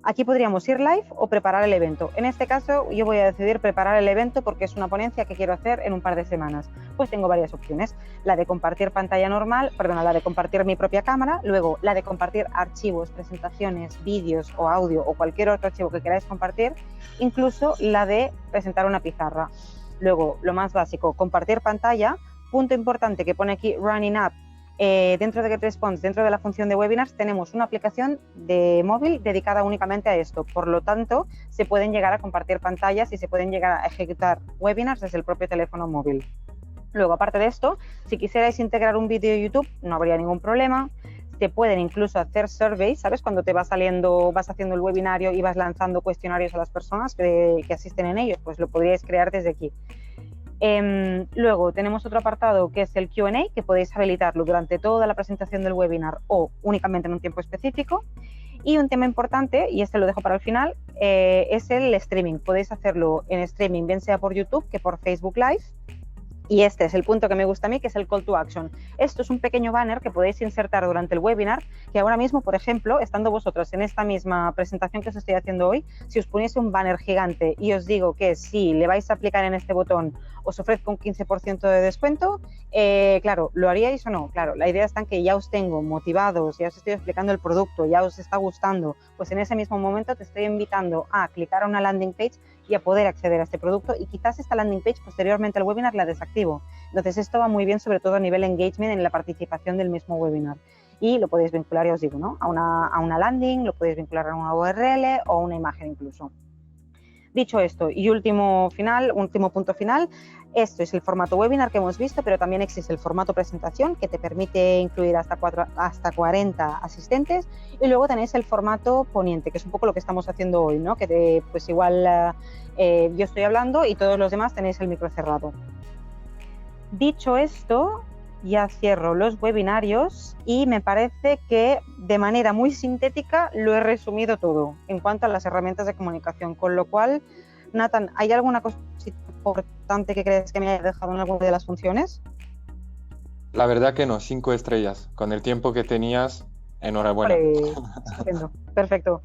Aquí podríamos ir live o preparar el evento. En este caso, yo voy a decidir preparar el evento porque es una ponencia que quiero hacer en un par de semanas. Pues tengo varias opciones. La de compartir pantalla normal, la de compartir mi propia cámara, luego la de compartir archivos, presentaciones, vídeos o audio o cualquier otro archivo que queráis compartir, incluso la de presentar una pizarra. Luego, lo más básico, compartir pantalla. Punto importante que pone aquí Running Up. Dentro de GetResponse, dentro de la función de webinars, tenemos una aplicación de móvil dedicada únicamente a esto. Por lo tanto, se pueden llegar a compartir pantallas y se pueden llegar a ejecutar webinars desde el propio teléfono móvil. Luego, aparte de esto, si quisierais integrar un vídeo de YouTube, no habría ningún problema. Se pueden incluso hacer surveys, ¿sabes? Cuando te vas haciendo el webinario y vas lanzando cuestionarios a las personas que asisten en ellos, pues lo podríais crear desde aquí. Luego tenemos otro apartado que es el Q&A, que podéis habilitarlo durante toda la presentación del webinar o únicamente en un tiempo específico. Y un tema importante, y este lo dejo para el final, es el streaming. Podéis hacerlo en streaming, bien sea por YouTube que por Facebook Live. Y este es el punto que me gusta a mí, que es el Call to Action. Esto es un pequeño banner que podéis insertar durante el webinar, que ahora mismo, por ejemplo, estando vosotros en esta misma presentación que os estoy haciendo hoy, si os poniese un banner gigante y os digo que si le vais a aplicar en este botón os ofrezco un 15% de descuento, claro, ¿lo haríais o no? Claro, la idea está en que ya os tengo motivados, ya os estoy explicando el producto, ya os está gustando, pues en ese mismo momento te estoy invitando a clicar a una landing page y a poder acceder a este producto, y quizás esta landing page posteriormente al webinar la desactivo. Entonces esto va muy bien, sobre todo a nivel engagement en la participación del mismo webinar, y lo podéis vincular, ya os digo, ¿no? a una landing, lo podéis vincular a una URL o a una imagen incluso. Dicho esto, y último punto final, esto es el formato webinar que hemos visto, pero también existe el formato presentación, que te permite incluir hasta 40 asistentes, y luego tenéis el formato poniente, que es un poco lo que estamos haciendo hoy, ¿no? Que pues igual yo estoy hablando y todos los demás tenéis el micro cerrado. Dicho esto, ya cierro los webinarios y me parece que de manera muy sintética lo he resumido todo en cuanto a las herramientas de comunicación, con lo cual, Nathan, ¿hay alguna cosa importante que crees que me haya dejado en alguna de las funciones? La verdad que no, 5 estrellas. Con el tiempo que tenías, enhorabuena. Estupendo, perfecto.